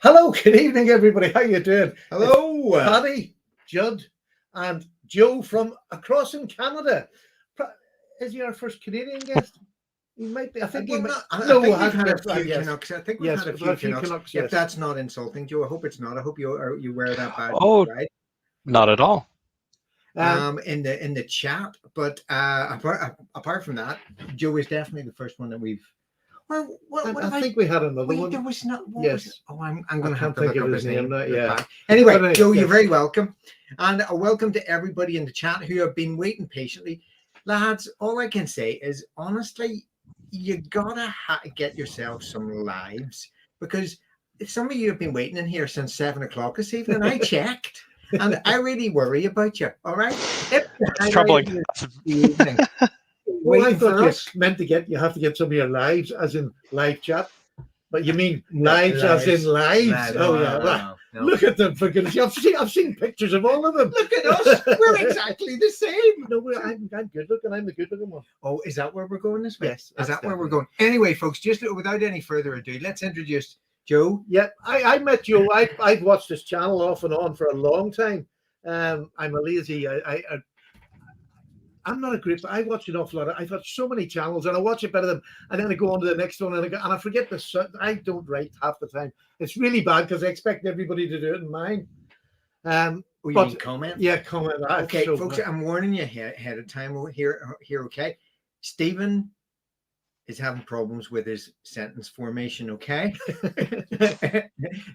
Hello, good evening, everybody. How you doing? Hello, Paddy Jud and Joe from across in Canada. Is he our first Canadian guest? He might be. I think he might. I think No, we've I've had a yes, few yes. Canucks. I think we've Yes, had a we've few had a few Canucks. Canucks, If yes. that's not insulting, Joe, I hope it's not. I hope you wear that badge, Oh, right? not at all. In the chat, but apart from that, Joe is definitely the first one that we've. Well, I think we had another one. There was not. Yes. I'm going to have to think look of up his his name. name. Yeah. Anyway, Joe, you're very welcome, and welcome to everybody in the chat who have been waiting patiently, lads. All I can say is, honestly, you gotta get yourself some lives, because some of you have been waiting in here since 7 o'clock this evening. I checked, and I really worry about you. All right, It's troubling. Well, I thought you meant you have to get some of your lives, as in live chat. But you mean lives as in lives? Oh yeah. Well, no. Look at them, for goodness sake. I've seen pictures of all of them. Look at us. We're exactly the same. No, I'm good looking. I'm the good looking one. Oh, is that where we're going this way? Yes. Is that where we're going? Anyway, folks, just without any further ado, let's introduce Joe. Yeah, I met Joe. I've watched this channel off and on for a long time. I'm a lazy. I'm not a great, but I watch an awful lot. I've got so many channels, and I watch a bit of them, and then I go on to the next one, and I forget this. I don't write half the time. It's really bad because I expect everybody to do it in mine. You mean comment? Yeah, comment. Okay, so folks, I'm warning you ahead of time here. Okay, Stephen is having problems with his sentence formation. Okay,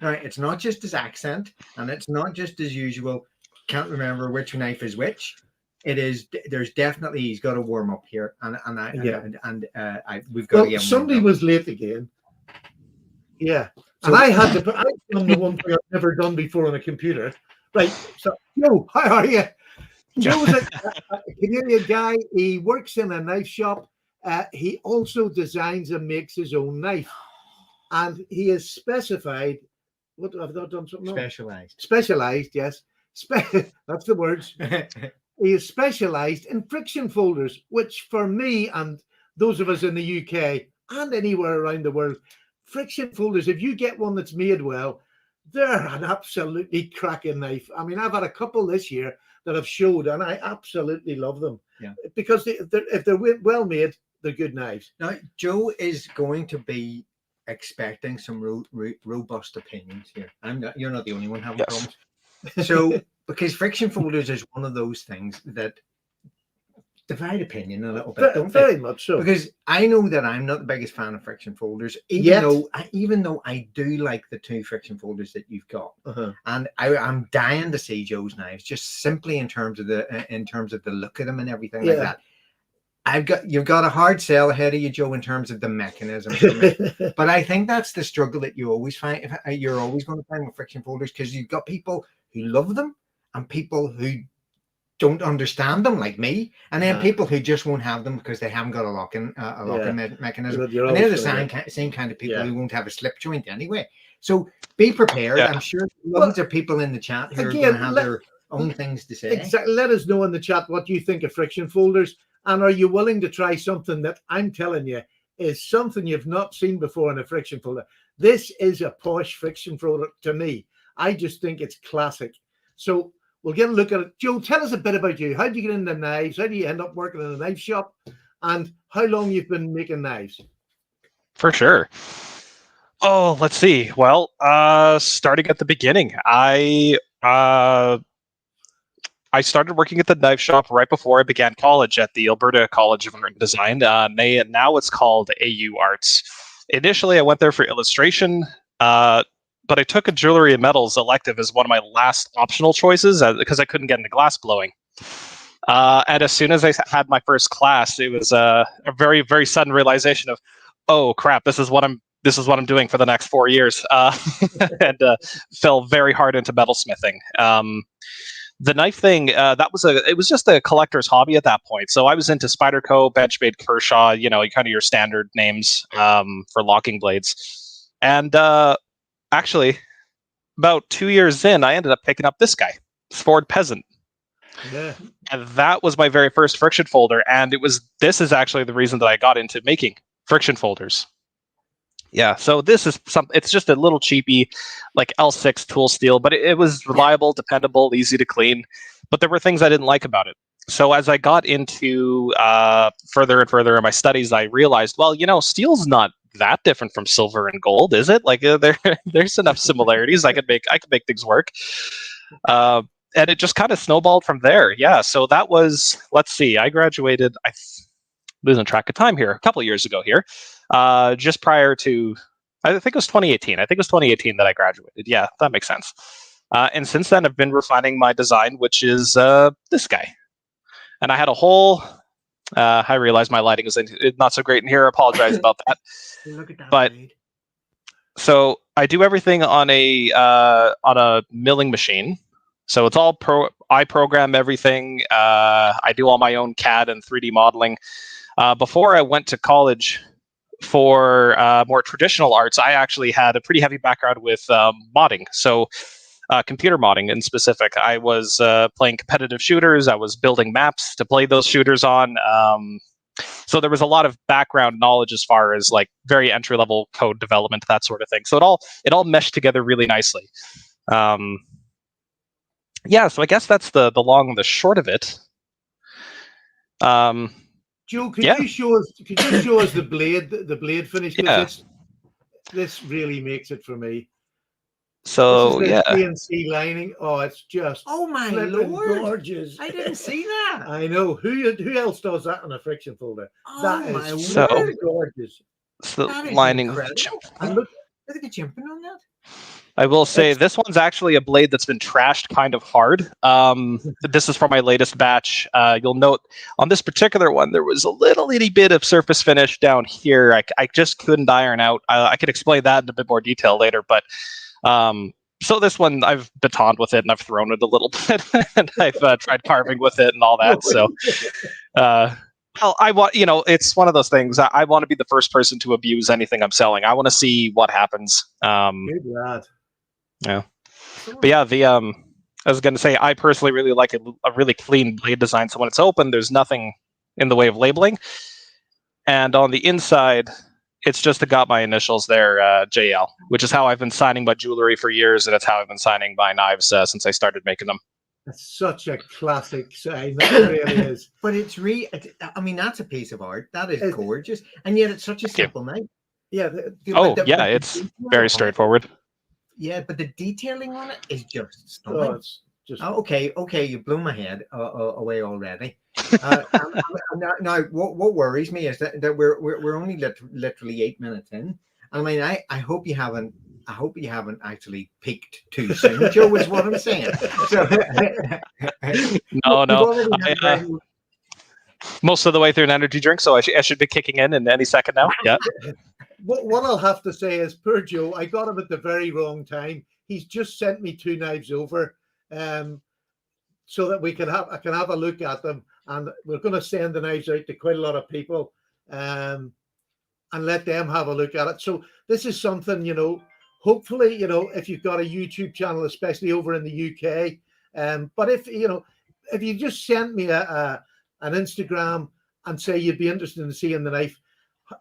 all right. It's not just his accent, and it's not just as usual. Can't remember which knife is which. It is. There's definitely he's got to warm up here, and we've got to get. Somebody was late again. Yeah, so, and I had to. I've done the one thing I've never done before on a computer. Right. So, Joe, how are you? Joe's a Canadian guy. He works in a knife shop. He also designs and makes his own knife, and he is specified. What have I done? Something specialized. Specialized, yes. That's the words. He is specialized in friction folders, which for me and those of us in the UK and anywhere around the world, friction folders, if you get one that's made well, they're an absolutely cracking knife. I mean, I've had a couple this year that I've showed, and I absolutely love them. Yeah. Because if they're well made, they're good knives. Now, Joe is going to be expecting some robust opinions here. You're not the only one having problems. So, because friction folders is one of those things that divide opinion a little bit, don't very much so. Because I know that I'm not the biggest fan of friction folders, even though I do like the two friction folders that you've got, and I'm dying to see Joe's knives, just simply in terms of the look of them and everything like that. You've got a hard sell ahead of you, Joe, in terms of the mechanism. But I think that's the struggle that you always find. You're always going to find with friction folders, because you've got people who love them and people who don't understand them, like me, and then people who just won't have them because they haven't got a locking mechanism. And they're the same kind of people who won't have a slip joint anyway. So be prepared. I'm sure loads of people in the chat who are going to have their own things to say. Exactly. Let us know in the chat what you think of friction folders, and are you willing to try something that I'm telling you is something you've not seen before in a friction folder. This is a posh friction folder to me. I just think it's classic. So we'll get a look at it. Joe, tell us a bit about you. How did you get into knives? How do you end up working in a knife shop? And how long you've been making knives? For sure. Oh, let's see. Well, starting at the beginning, I started working at the knife shop right before I began college at the Alberta College of Art and Design. Now it's called AU Arts. Initially, I went there for illustration, but I took a jewelry and metals elective as one of my last optional choices because I couldn't get into glass blowing. And as soon as I had my first class, it was a very, very sudden realization of, oh crap, this is what I'm doing for the next 4 years, and fell very hard into metalsmithing. The knife thing, it was just a collector's hobby at that point. So I was into Spyderco, Benchmade, Kershaw, kind of your standard names for locking blades. And actually, about 2 years in, I ended up picking up this guy, Ford Peasant. Yeah. And that was my very first friction folder. And this is actually the reason that I got into making friction folders. Yeah, so this is it's just a little cheapy, like L6 tool steel, but it was reliable, dependable, easy to clean. But there were things I didn't like about it. So as I got into further and further in my studies, I realized, well, steel's not that different from silver and gold, is it? Like there's enough similarities. I could make things work. And it just kind of snowballed from there. Yeah. So that was, let's see, I graduated. Losing track of time here. A couple of years ago here, just prior to, I think it was 2018. I think it was 2018 that I graduated. Yeah, that makes sense. And since then, I've been refining my design, which is this guy. And I had a whole. I realize my lighting is not so great in here. I apologize about that. Look at that. But so I do everything on a milling machine. So it's all I program everything. I do all my own CAD and 3D modeling. Before I went to college for more traditional arts, I actually had a pretty heavy background with modding. So computer modding in specific. I was playing competitive shooters. I was building maps to play those shooters on. So there was a lot of background knowledge as far as like very entry level code development, that sort of thing. So it all meshed together really nicely. Yeah, so I guess that's the long and the short of it. Joe, could you show us the blade finish? Because this really makes it for me. So this is the CNC lining. Oh, it's just my lord, gorgeous. I didn't see that. I know. Who else does that on a friction folder? That is so gorgeous. So lining. And look at the jumping on that. I will say this one's actually a blade that's been trashed kind of hard. This is for my latest batch. You'll note on this particular one, there was a little itty bit of surface finish down here. I just couldn't iron out. I could explain that in a bit more detail later. But so this one, I've batoned with it and I've thrown it a little bit. And I've tried carving with it and all that. So I want, it's one of those things. I want to be the first person to abuse anything I'm selling. I want to see what happens. Good lad. Yeah, but yeah, I was going to say I personally really like a really clean blade design. So when it's open, there's nothing in the way of labeling, and on the inside, it's just got my initials there, JL, which is how I've been signing my jewelry for years, and it's how I've been signing my knives since I started making them. That's such a classic sign. That really is. But it's I mean, that's a piece of art. That is gorgeous, and yet it's such a simple knife. Yeah. It's very straightforward. Yeah, but the detailing on it is just stunning. It's just okay. You blew my head away already. Now, what worries me is that we're only literally 8 minutes in. I mean, I hope you haven't actually peaked too soon, Joe. Is what I'm saying. So, no. Most of the way through an energy drink, so I should be kicking in any second now. Yeah. What I'll have to say is, poor Joe, I got him at the very wrong time. He's just sent me 2 knives over, so that I can have a look at them, and we're going to send the knives out to quite a lot of people, and let them have a look at it. So this is something, hopefully, if you've got a YouTube channel, especially over in the UK, but if you just send me an Instagram and say you'd be interested in seeing the knife,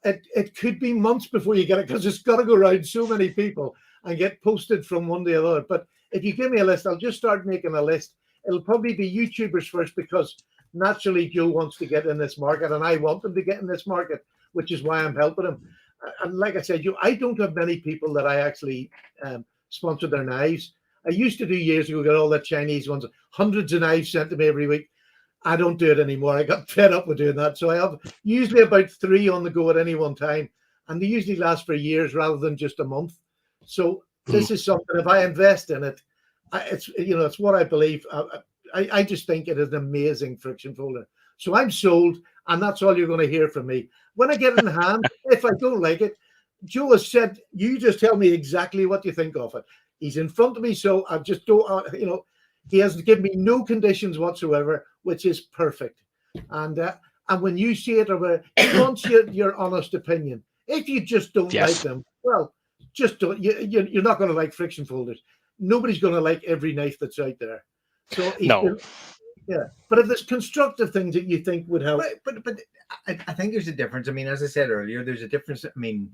it could be months before you get it, because it's got to go around so many people and get posted from one to the other. But if you give me a list, I'll just start making a list. It'll probably be YouTubers first, because naturally Joe wants to get in this market and I want him to get in this market, which is why I'm helping him. And like I said, I don't have many people that I actually sponsor their knives. I used to do years ago, get all the Chinese ones, hundreds of knives sent to me every week. I don't do it anymore. I got fed up with doing that. So I have usually about 3 on the go at any one time, and they usually last for years rather than just a month. So this is something, if I invest in it, it's what I believe. I just think it is an amazing friction folder. So I'm sold, and that's all you're going to hear from me. When I get it in hand, if I don't like it, Joe has said, you just tell me exactly what you think of it. He's in front of me, so I just don't, he hasn't given me no conditions whatsoever, which is perfect. And when you see it, he wants your honest opinion. If you just don't like them, well, just don't. You're not going to like friction folders. Nobody's going to like every knife that's out there. So no. But if there's constructive things that you think would help, but I think there's a difference. I mean, as I said earlier, there's a difference. I mean,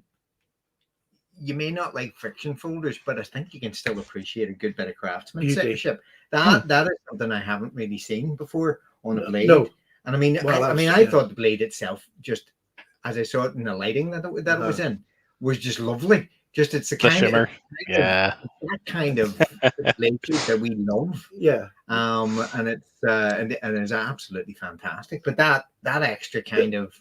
you may not like friction folders, but I think you can still appreciate a good bit of craftsmanship. That is something I haven't really seen before on a blade. No. And I mean, Well, I thought the blade itself, just as I saw it in the lighting that it was in, was just lovely. Just it's the shimmer. That kind of blade shape that we love. Yeah. And it's and it's absolutely fantastic. But that extra kind of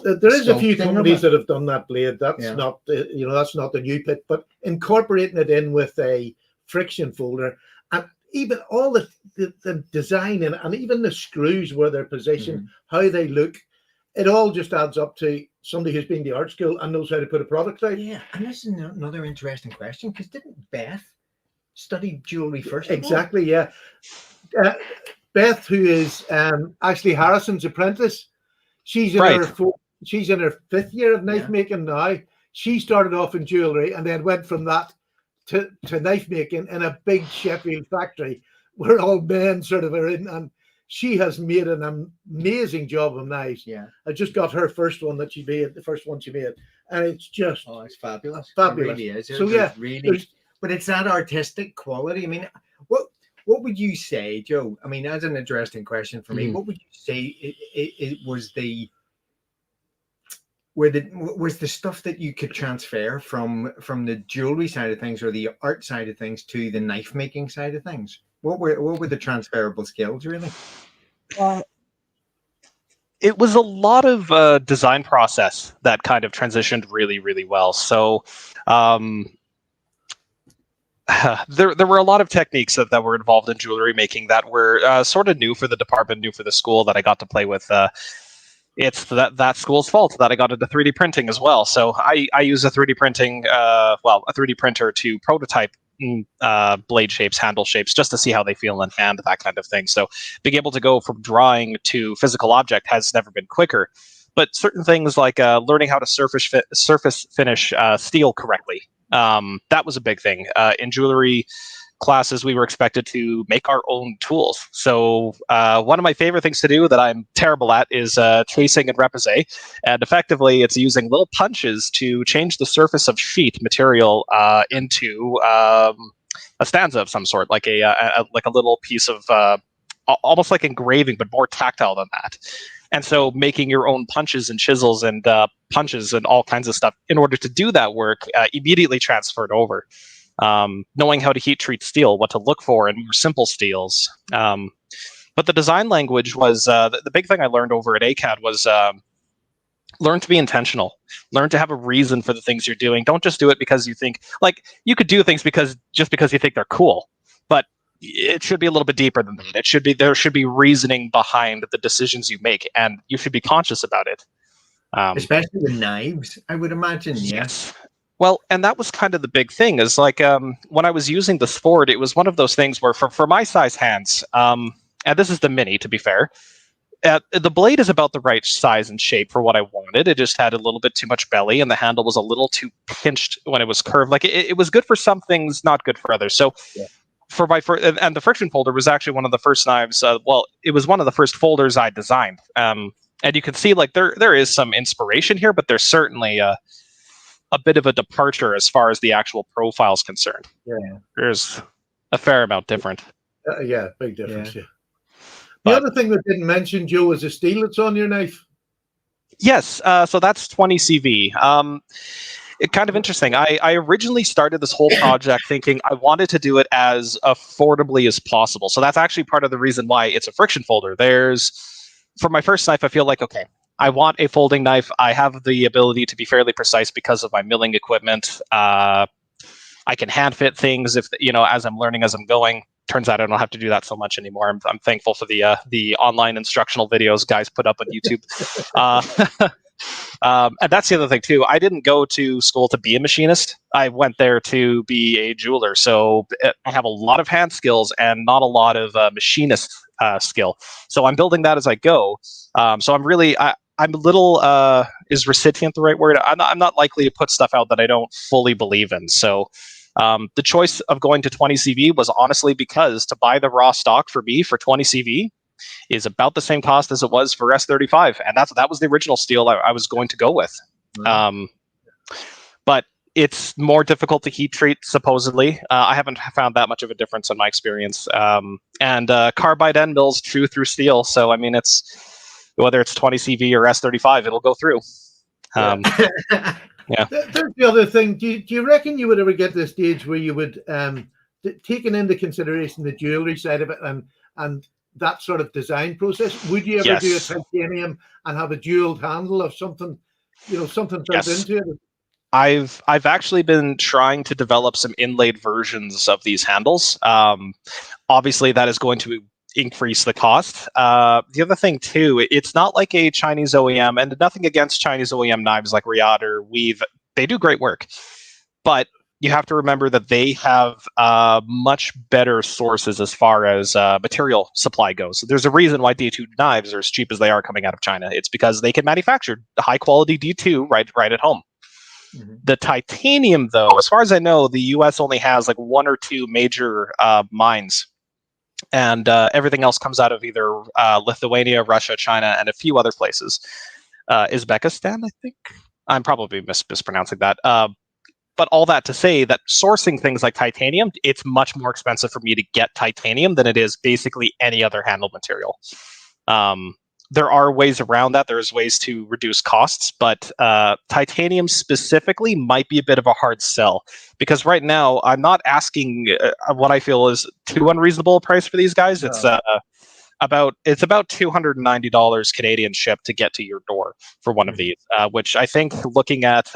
there is a few companies that have done that blade. That's not that's not the new pit, but incorporating it in with a friction folder, and even all the design and even the screws where they're positioned, how they look, it all just adds up to somebody who's been to art school and knows how to put a product out. Yeah, and this is another interesting question, because didn't Beth study jewelry first? Exactly, yeah. Beth, who is Ashley Harrison's apprentice, she's in her 5th year of knife making now. She started off in jewelry and then went from that to knife making in a big Sheffield factory where all men sort of are in, and she has made an amazing job of knives. Yeah. I just got her first one that she made, the first one she made, and it's just it's fabulous. Fabulous. It really is. So really, but it's that artistic quality. I mean, what would you say, Joe? I mean, that's an interesting question for me. What would you say it was was the stuff that you could transfer from the jewelry side of things or the art side of things to the knife making side of things? What were the transferable skills, really? It was a lot of design process that kind of transitioned really, really well. So there were a lot of techniques that were involved in jewelry making that were sort of new for the department, new for the school, that I got to play with. It's that school's fault that I got into 3D printing as well. So I use a 3D printing, a 3D printer to prototype blade shapes, handle shapes, just to see how they feel in hand, that kind of thing. So being able to go from drawing to physical object has never been quicker. But certain things like learning how to surface finish steel correctly, that was a big thing. In jewelry classes, we were expected to make our own tools. So one of my favorite things to do that I'm terrible at is tracing and repoussé. And effectively, it's using little punches to change the surface of sheet material into a stanza of some sort, like a little piece of almost like engraving, but more tactile than that. And so making your own punches and chisels and punches and all kinds of stuff in order to do that work immediately transferred over. Knowing how to heat treat steel, what to look for in more simple steels. But the design language was the big thing I learned over at ACAD was learn to be intentional. Learn to have a reason for the things you're doing. Don't just do it because you think, like, you could do things because you think they're cool, but it should be a little bit deeper than that. There should be reasoning behind the decisions you make, and you should be conscious about it. Especially with knives, I would imagine. Yes. Well, and that was kind of the big thing, is like when I was using the Sword, it was one of those things where for my size hands, and this is the Mini, to be fair, the blade is about the right size and shape for what I wanted. It just had a little bit too much belly, and the handle was a little too pinched when it was curved. Like it was good for some things, not good for others. So for my first, and the friction folder was actually one of the first knives. It was one of the first folders I designed. And you can see like there is some inspiration here, but there's certainly a bit of a departure as far as the actual profile is concerned. Yeah, there's a fair amount different. Big difference. Yeah. The other thing that didn't mention, Joe, is the steel that's on your knife. Yes, so that's 20 CV. It's kind of interesting. I originally started this whole project thinking I wanted to do it as affordably as possible. So that's actually part of the reason why it's a friction folder. For my first knife, I feel like, okay, I want a folding knife. I have the ability to be fairly precise because of my milling equipment. I can hand fit things as I'm learning as I'm going. Turns out I don't have to do that so much anymore. I'm thankful for the online instructional videos guys put up on YouTube. And that's the other thing too. I didn't go to school to be a machinist. I went there to be a jeweler. So I have a lot of hand skills and not a lot of machinist skill. So I'm building that as I go. So I'm a little, is recipient the right word? I'm not likely to put stuff out that I don't fully believe in. So the choice of going to 20 CV was honestly because to buy the raw stock for me for 20 CV is about the same cost as it was for S35. And that was the original steel I was going to go with. But it's more difficult to heat treat, supposedly. I haven't found that much of a difference in my experience. And carbide end mills chew through steel, so I mean, it's whether it's 20 CV or S35, it'll go through. Yeah. There's the other thing. Do you reckon you would ever get to the stage where you would, taking into consideration the jewelry side of it and that sort of design process, would you ever do a titanium and have a jeweled handle of something, something built into it? I've actually been trying to develop some inlaid versions of these handles. Obviously, that is going to increase the cost. The other thing too, it's not like a Chinese OEM, and nothing against Chinese OEM knives like Riyadh or Weave. They do great work, but you have to remember that they have much better sources as far as material supply goes. So there's a reason why D2 knives are as cheap as they are coming out of China. It's because they can manufacture high quality D2 right at home. Mm-hmm. The titanium, though, as far as I know, the US only has like one or two major mines. And everything else comes out of either Lithuania, Russia, China, and a few other places. Uzbekistan, I think. I'm probably mispronouncing that. But all that to say that sourcing things like titanium, it's much more expensive for me to get titanium than it is basically any other handle material. There are ways around that. There's ways to reduce costs, but titanium specifically might be a bit of a hard sell because right now I'm not asking what I feel is too unreasonable a price for these guys. No. It's about $290 Canadian ship to get to your door for one of these, which I think looking at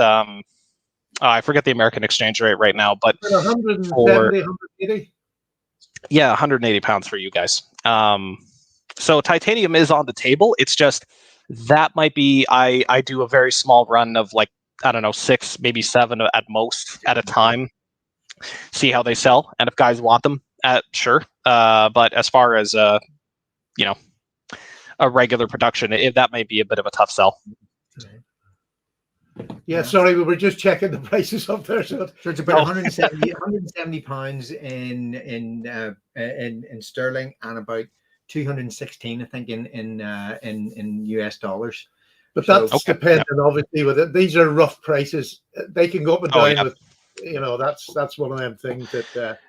I forget the American exchange rate right now, but 170, 180. Yeah, 180 pounds for you guys. So titanium is on the table. It's just that might be I do a very small run of like, I don't know, 6, maybe 7 at most at a time. See how they sell, and if guys want them, sure. But as far as a regular production, that may be a bit of a tough sell. Yeah, sorry, we were just checking the prices up there. So it's about 170 pounds in sterling and about 216, I think, in US dollars. But that's dependent, obviously, with it. These are rough prices. They can go up and down with, that's one of them things that.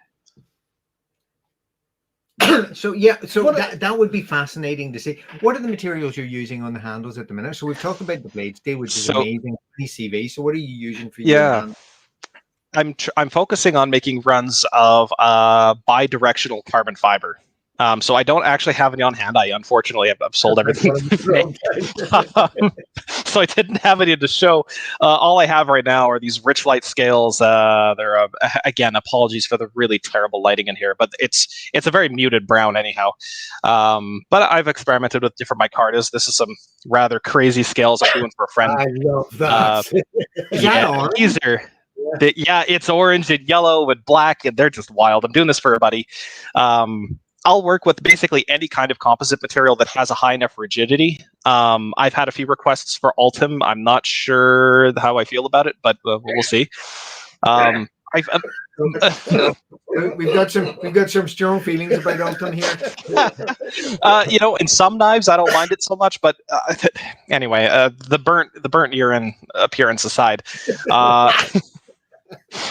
So that would be fascinating to see. What are the materials you're using on the handles at the minute? So we've talked about the blade steel, which is amazing, PCV. So what are you using for your handles? I'm focusing on making runs of bi-directional carbon fiber. So I don't actually have any on hand. Unfortunately, I've sold everything. So I didn't have any to show. All I have right now are these rich light scales. They're again, apologies for the really terrible lighting in here, but it's a very muted brown anyhow. But I've experimented with different micartas. This is some rather crazy scales I'm doing for a friend. I love that. These are. Yeah, it's orange and yellow and black, and they're just wild. I'm doing this for a buddy. I'll work with basically any kind of composite material that has a high enough rigidity. I've had a few requests for Ultim. I'm not sure how I feel about it, but we'll see. We've got some strong feelings about Ultim here. In some knives I don't mind it so much, but anyway, the burnt urine appearance aside.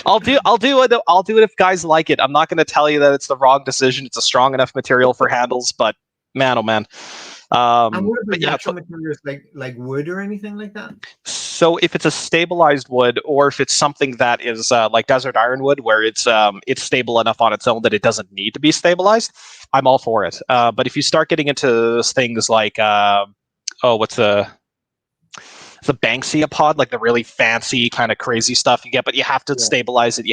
I'll do it if guys like it. I'm not going to tell you that it's the wrong decision. It's a strong enough material for handles, but man, oh man. And what about natural materials like wood or anything like that? So if it's a stabilized wood, or if it's something that is like desert ironwood, where it's stable enough on its own that it doesn't need to be stabilized, I'm all for it. But if you start getting into things like what's the Banksia pod, like the really fancy kind of crazy stuff you get, but you have to stabilize it.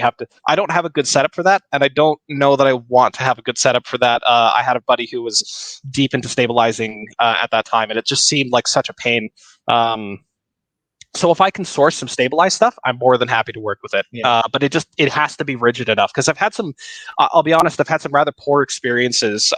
I don't have a good setup for that, and I don't know that I want to have a good setup for that. I had a buddy who was deep into stabilizing at that time, and it just seemed like such a pain. So if I can source some stabilized stuff, I'm more than happy to work with it. But it has to be rigid enough, because I've had some, I'll be honest, I've had some rather poor experiences.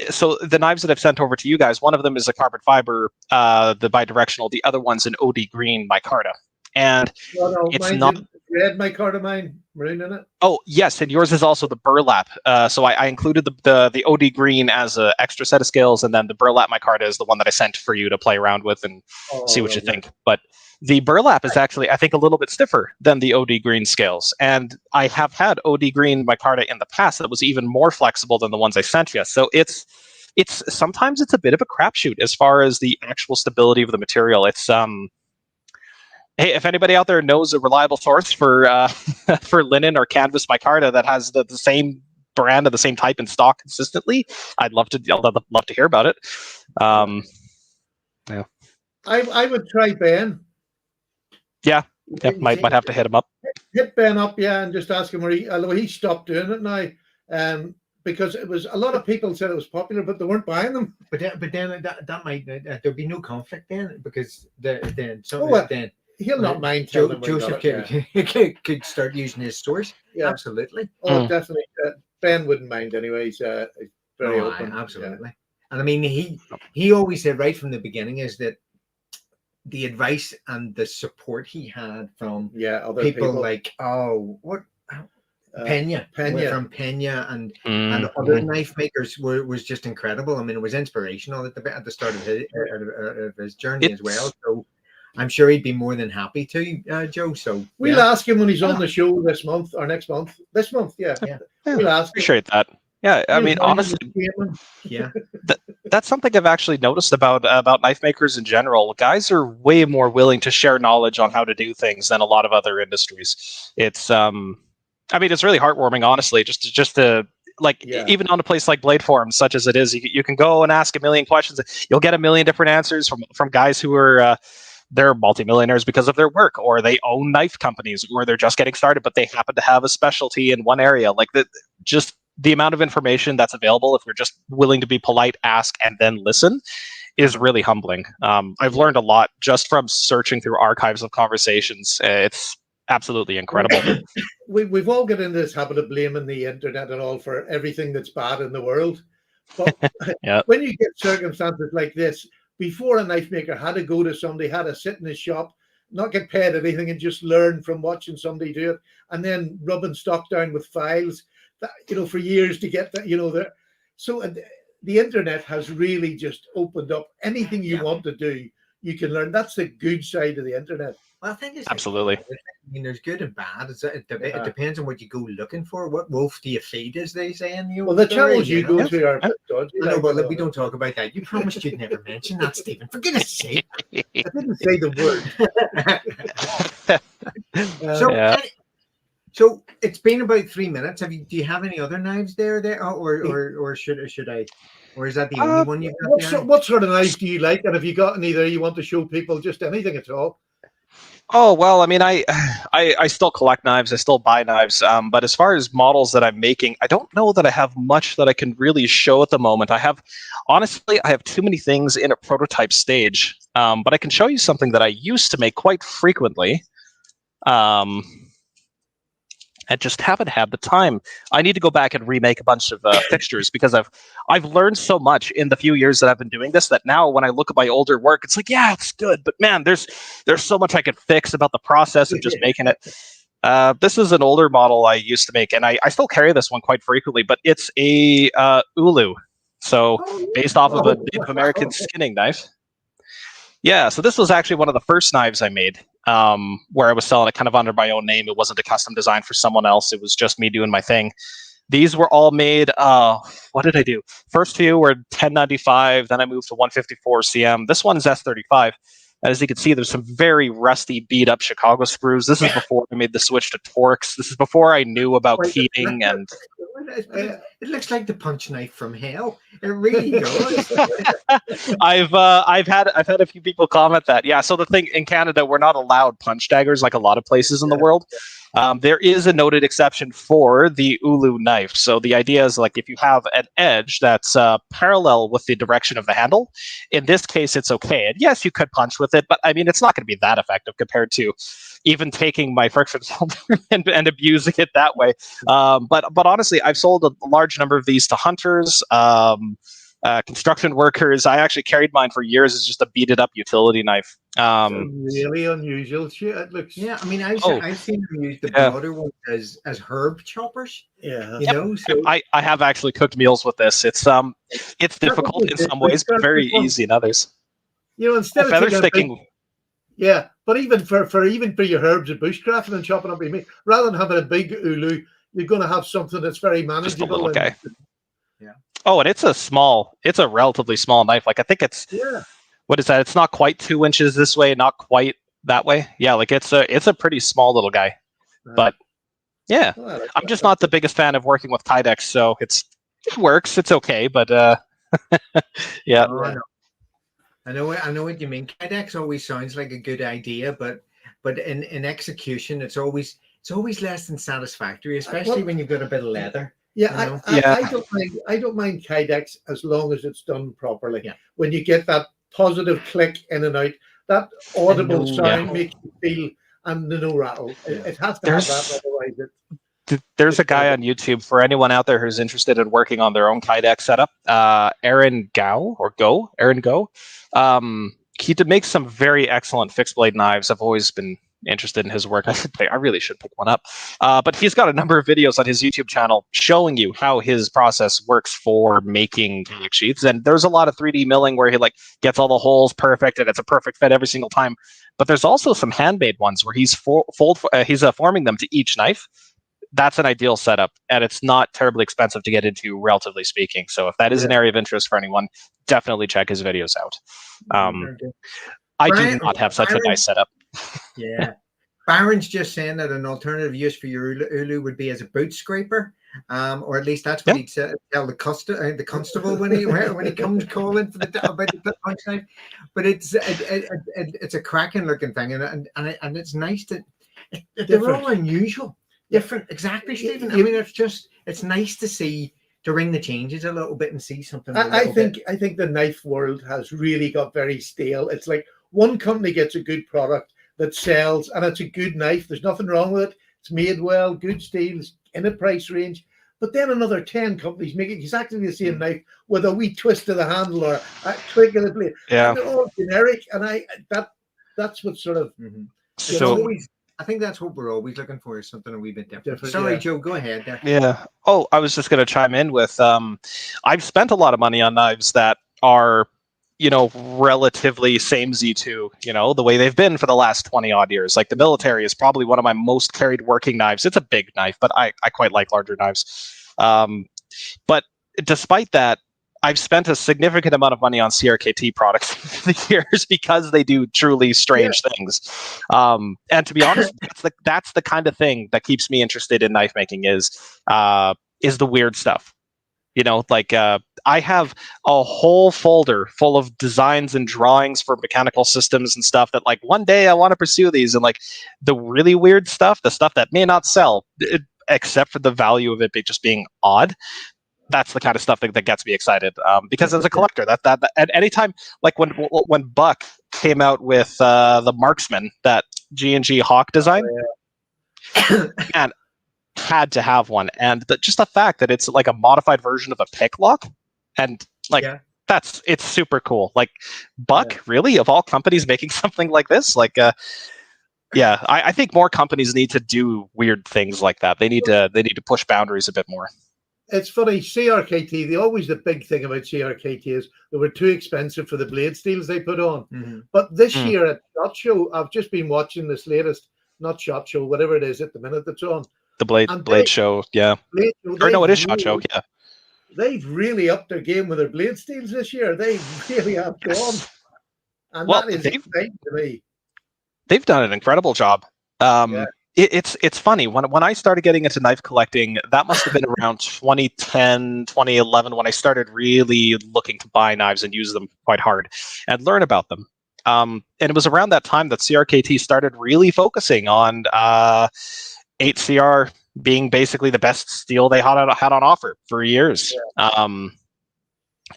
So the knives that I've sent over to you guys, one of them is a carbon fiber, the bidirectional. The other one's an OD green micarta, and it's not red micarta. Mine maroon in it. Oh yes, and yours is also the burlap. So I included the OD green as an extra set of scales, and then the burlap micarta is the one that I sent for you to play around with and see what you think. But The burlap is actually, I think, a little bit stiffer than the OD green scales. And I have had OD green micarta in the past that was even more flexible than the ones I sent you. So it's sometimes it's a bit of a crapshoot as far as the actual stability of the material. It's hey, if anybody out there knows a reliable source for for linen or canvas micarta that has the same brand of the same type in stock consistently, I'd love to hear about it. Yeah, I would try Ben. Yeah, might have to hit him up. Hit Ben up, yeah, and just ask him where although he stopped doing it now, because it was a lot of people said it was popular, but they weren't buying them. But then that might there'd be no conflict then, because then he'll not mind. Joseph could start using his stores. Yeah, absolutely. Oh, definitely. Ben wouldn't mind anyway. He's very open. Absolutely. Yeah. And I mean, he always said right from the beginning is that the advice and the support he had from other people like Pena from Pena and other knife makers was just incredible. I mean, it was inspirational at the start of his journey as well. So I'm sure he'd be more than happy to, Joe. So we'll ask him when he's on the show this month or next month. This month, we'll ask. Appreciate that. Yeah, I mean, honestly, that's something I've actually noticed about knife makers in general. Guys are way more willing to share knowledge on how to do things than a lot of other industries. It's, I mean, it's really heartwarming, honestly, just to even on a place like Blade Forum, such as it is, you can go and ask a million questions. You'll get a million different answers from guys who are they're multimillionaires because of their work, or they own knife companies, or they're just getting started, but they happen to have a specialty in one area. Like just the amount of information that's available, if you're just willing to be polite, ask, and then listen, is really humbling. I've learned a lot just from searching through archives of conversations. It's absolutely incredible. We've all got into this habit of blaming the internet and all for everything that's bad in the world. But when you get circumstances like this, before a knife maker had to go to somebody, had to sit in his shop, not get paid anything, and just learn from watching somebody do it, and then rubbing stock down with files, for years to get that, So the internet has really just opened up anything you want to do, you can learn. That's the good side of the internet. Well, I think it's absolutely. I mean, there's good and bad. It depends on what you go looking for. What wolf do you feed, as they say in the old the channels you go to are dodgy. I know, but we don't talk about that. You promised you'd never mention that, Stephen. For goodness sake. I didn't say the word. So it's been about 3 minutes. Do you have any other knives there, or should I, or is that the only one you've got there? What sort of knives do you like, and have you got any there you want to show people? Just anything at all? Oh, well, I mean, I still collect knives. I still buy knives. But as far as models that I'm making, I don't know that I have much that I can really show at the moment. I have too many things in a prototype stage. But I can show you something that I used to make quite frequently. I just haven't had the time. I need to go back and remake a bunch of fixtures, because I've learned so much in the few years that I've been doing this, that now when I look at my older work, it's like, yeah, it's good, but man, there's so much I could fix about the process of just making it. This is an older model I used to make, and I still carry this one quite frequently, but it's a Ulu, so based off of a Native American skinning knife. Yeah, so this was actually one of the first knives I made, where I was selling it kind of under my own name. It wasn't a custom design for someone else. It was just me doing my thing. These were all made, what did I do? First few were 1095, then I moved to 154 cm. This one's S35. As you can see, there's some very rusty, beat-up Chicago screws. This is before I made the switch to Torx. This is before I knew about keying and... It looks like the punch knife from hell. It really does. I've had a few people comment that. Yeah, so the thing in Canada, we're not allowed punch daggers like a lot of places in the world. There is a noted exception for the Ulu knife. So the idea is, like, if you have an edge that's parallel with the direction of the handle, in this case, it's okay. And yes, you could punch with it, but I mean, it's not going to be that effective compared to even taking my friction folder and abusing it that way. But honestly, I've sold a large number of these to hunters, construction workers. I actually carried mine for years as just a beat it up utility knife. Really unusual shit. It looks. Yeah, I mean, I've seen them use the broader ones as herb choppers. Yeah, you know. So I have actually cooked meals with this. It's difficult in some ways, but very easy in others. You know, instead of feather sticking. Yeah, but even for your herbs and bushcrafting and chopping up your meat, rather than having a big ulu, you're going to have something that's very Just a manageable. little guy. Yeah. Oh, and it's a relatively small knife. Like I think it's what is that? It's not quite 2 inches this way, not quite that way. Yeah, like it's a pretty small little guy. But yeah, I'm just not the biggest fan of working with Kydex, so it works. It's okay, but yeah. Oh, I know what you mean. Kydex always sounds like a good idea, but in execution, it's always less than satisfactory, especially when you've got a bit of leather. Yeah, I don't mind Kydex as long as it's done properly. Yeah. When you get that positive click in and out, that audible sound makes you feel, and the no rattle. It has to have that, otherwise there's a guy on YouTube for anyone out there who's interested in working on their own Kydex setup. Aaron Go. He did make some very excellent fixed blade knives. I've always been interested in his work. I really should pick one up. But he's got a number of videos on his YouTube channel showing you how his process works for making Kydex sheaths. And there's a lot of 3D milling where he like gets all the holes perfect and it's a perfect fit every single time. But there's also some handmade ones where he's forming them to each knife. That's an ideal setup, and it's not terribly expensive to get into, relatively speaking. So if that is an area of interest for anyone, definitely check his videos out. I do not have such a nice setup. Yeah. Byron's just saying that an alternative use for your ulu would be as a boot scraper, or at least that's what he'd tell the constable when he comes calling for about the punch knife. But it's a cracking looking thing, and it's nice that they're all unusual. Different, exactly, Stephen. I mean, it's nice to see, to ring the changes a little bit and see something. I think the knife world has really got very stale. It's like one company gets a good product that sells, and it's a good knife. There's nothing wrong with it. It's made well, good steels in a price range. But then another 10 companies make exactly the same knife with a wee twist of the handle or a tweak of the blade. Yeah, and they're all generic, and that's what sort of. So I think that's what we're always looking for, is something a wee bit different. Sorry, Joe, go ahead there. Yeah. Oh, I was just going to chime in with, I've spent a lot of money on knives that are, relatively samey to, the way they've been for the last 20 odd years. Like the military is probably one of my most carried working knives. It's a big knife, but I quite like larger knives. But despite that, I've spent a significant amount of money on CRKT products for the years because they do truly strange things. And to be honest, that's the kind of thing that keeps me interested in knife making is the weird stuff. I have a whole folder full of designs and drawings for mechanical systems and stuff that, like, one day I want to pursue these, and like the really weird stuff, the stuff that may not sell, except for the value of it just being odd. That's the kind of stuff that gets me excited, because as a collector, that at any time, like when Buck came out with the Marksman, that G&G Hawk design, and had to have one, and just the fact that it's like a modified version of a pick lock, and it's super cool. Like Buck, really, of all companies making something like this, like I think more companies need to do weird things like that. They need to push boundaries a bit more. It's funny, CRKT, the big thing about CRKT is they were too expensive for the blade steels they put on. Mm-hmm. But this year at SHOT Show, I've just been watching this latest, not SHOT Show, whatever it is at the minute that's on. The Blade Show, yeah. It is SHOT Show, yeah. They've really upped their game with their blade steels this year. They really have gone. And that is exciting to me. They've done an incredible job. It's funny, when I started getting into knife collecting, that must have been around 2010, 2011, when I started really looking to buy knives and use them quite hard and learn about them. And it was around that time that CRKT started really focusing on 8CR being basically the best steel they had on offer for years. Yeah.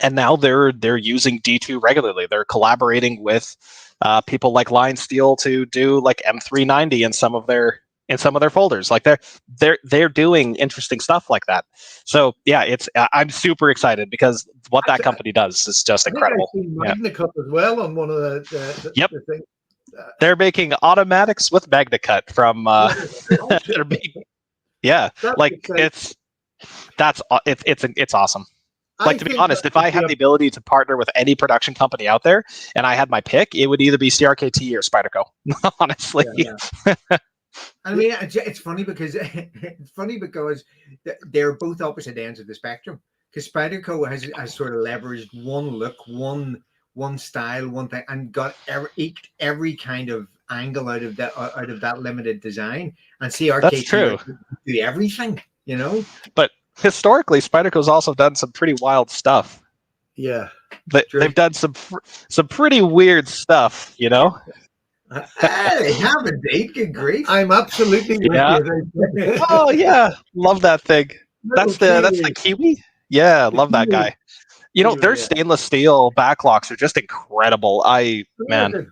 And now they're using D2 regularly. They're collaborating with people like Line Steel to do like M390 in some of their folders. Like they're doing interesting stuff like that. So yeah, I'm super excited because what that company does is just incredible. I've seen MagnaCut as well on one of the things. They're making automatics with MagnaCut from it's awesome. Like, to be honest, if I had the ability to partner with any production company out there and I had my pick, it would either be CRKT or Spyderco, honestly. Yeah. I mean, it's funny because they're both opposite ends of the spectrum. Because Spyderco has sort of leveraged one look, one style, one thing, and got every kind of angle out of that limited design. And CRKT That's true. Do everything, you know. But historically, Spyderco's also done some pretty wild stuff. Yeah, they've done some pretty weird stuff, you know. They have indeed. Good grief! I'm absolutely with you. Oh yeah, love that thing. That's the Kiwi. Yeah, love that guy. You know, their stainless steel backlocks are just incredible. Man.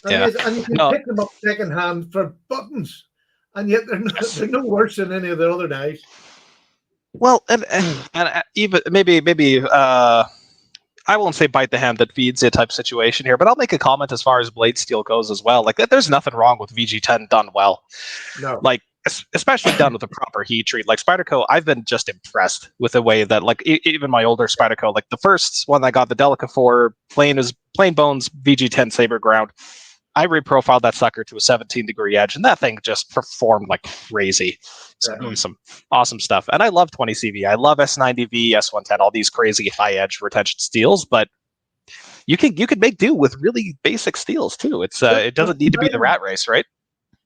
Yeah. And you can pick them up secondhand for buttons, and yet they're no worse than any of the other knives. Well, and even maybe I won't say bite the hand that feeds it type situation here, but I'll make a comment as far as blade steel goes as well. Like, there's nothing wrong with VG10 done well. No. Like, especially done with a proper heat treat. Like, Spyderco, I've been just impressed with the way that, like, even my older Spyderco, like the first one I got, the Delica 4, plain bones VG10 saber ground, I reprofiled that sucker to a 17-degree edge, and that thing just performed like crazy. So doing some awesome stuff. And I love 20CV. I love S90V, S110, all these crazy high-edge retention steels, but you could make do with really basic steels too. It doesn't need to be the rat race, right?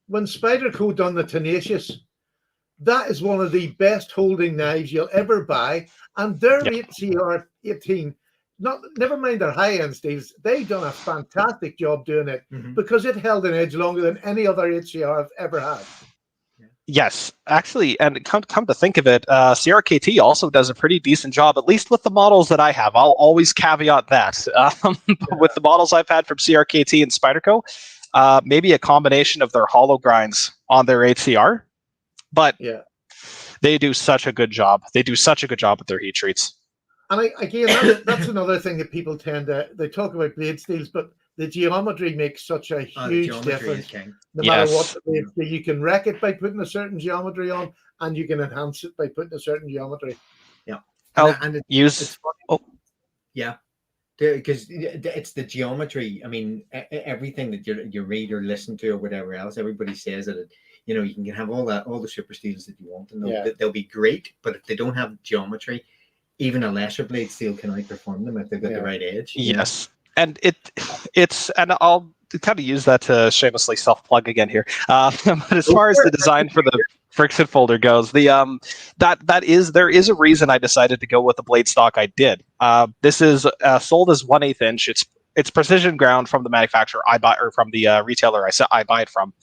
When Spyderco done the Tenacious, that is one of the best holding knives you'll ever buy, and their HCR 18. Never mind their high-end steels, they done a fantastic job doing it because it held an edge longer than any other HCR I've ever had. Yes, actually, and come to think of it, CRKT also does a pretty decent job, at least with the models that I have. I'll always caveat that. With the models I've had from CRKT and Spyderco, maybe a combination of their hollow grinds on their HCR, but they do such a good job. They do such a good job with their heat treats. And that's another thing that people they talk about blade steels, but the geometry makes such a huge difference. No matter what the blade steel, you can wreck it by putting a certain geometry on, and you can enhance it by putting a certain geometry. Yeah, because it's the geometry. I mean, everything that you read or listen to or whatever else, everybody says that you can have all the super steels that you want, and they'll be great, but if they don't have geometry, even a lesser blade steel can outperform them if they've got the right edge. Yes. And and I'll kind of use that to shamelessly self-plug again here. But as far as the design for the friction folder goes, there is a reason I decided to go with the blade stock I did. This is sold as 1/8 inch. It's precision ground from the manufacturer I buy, or from the retailer I buy it from.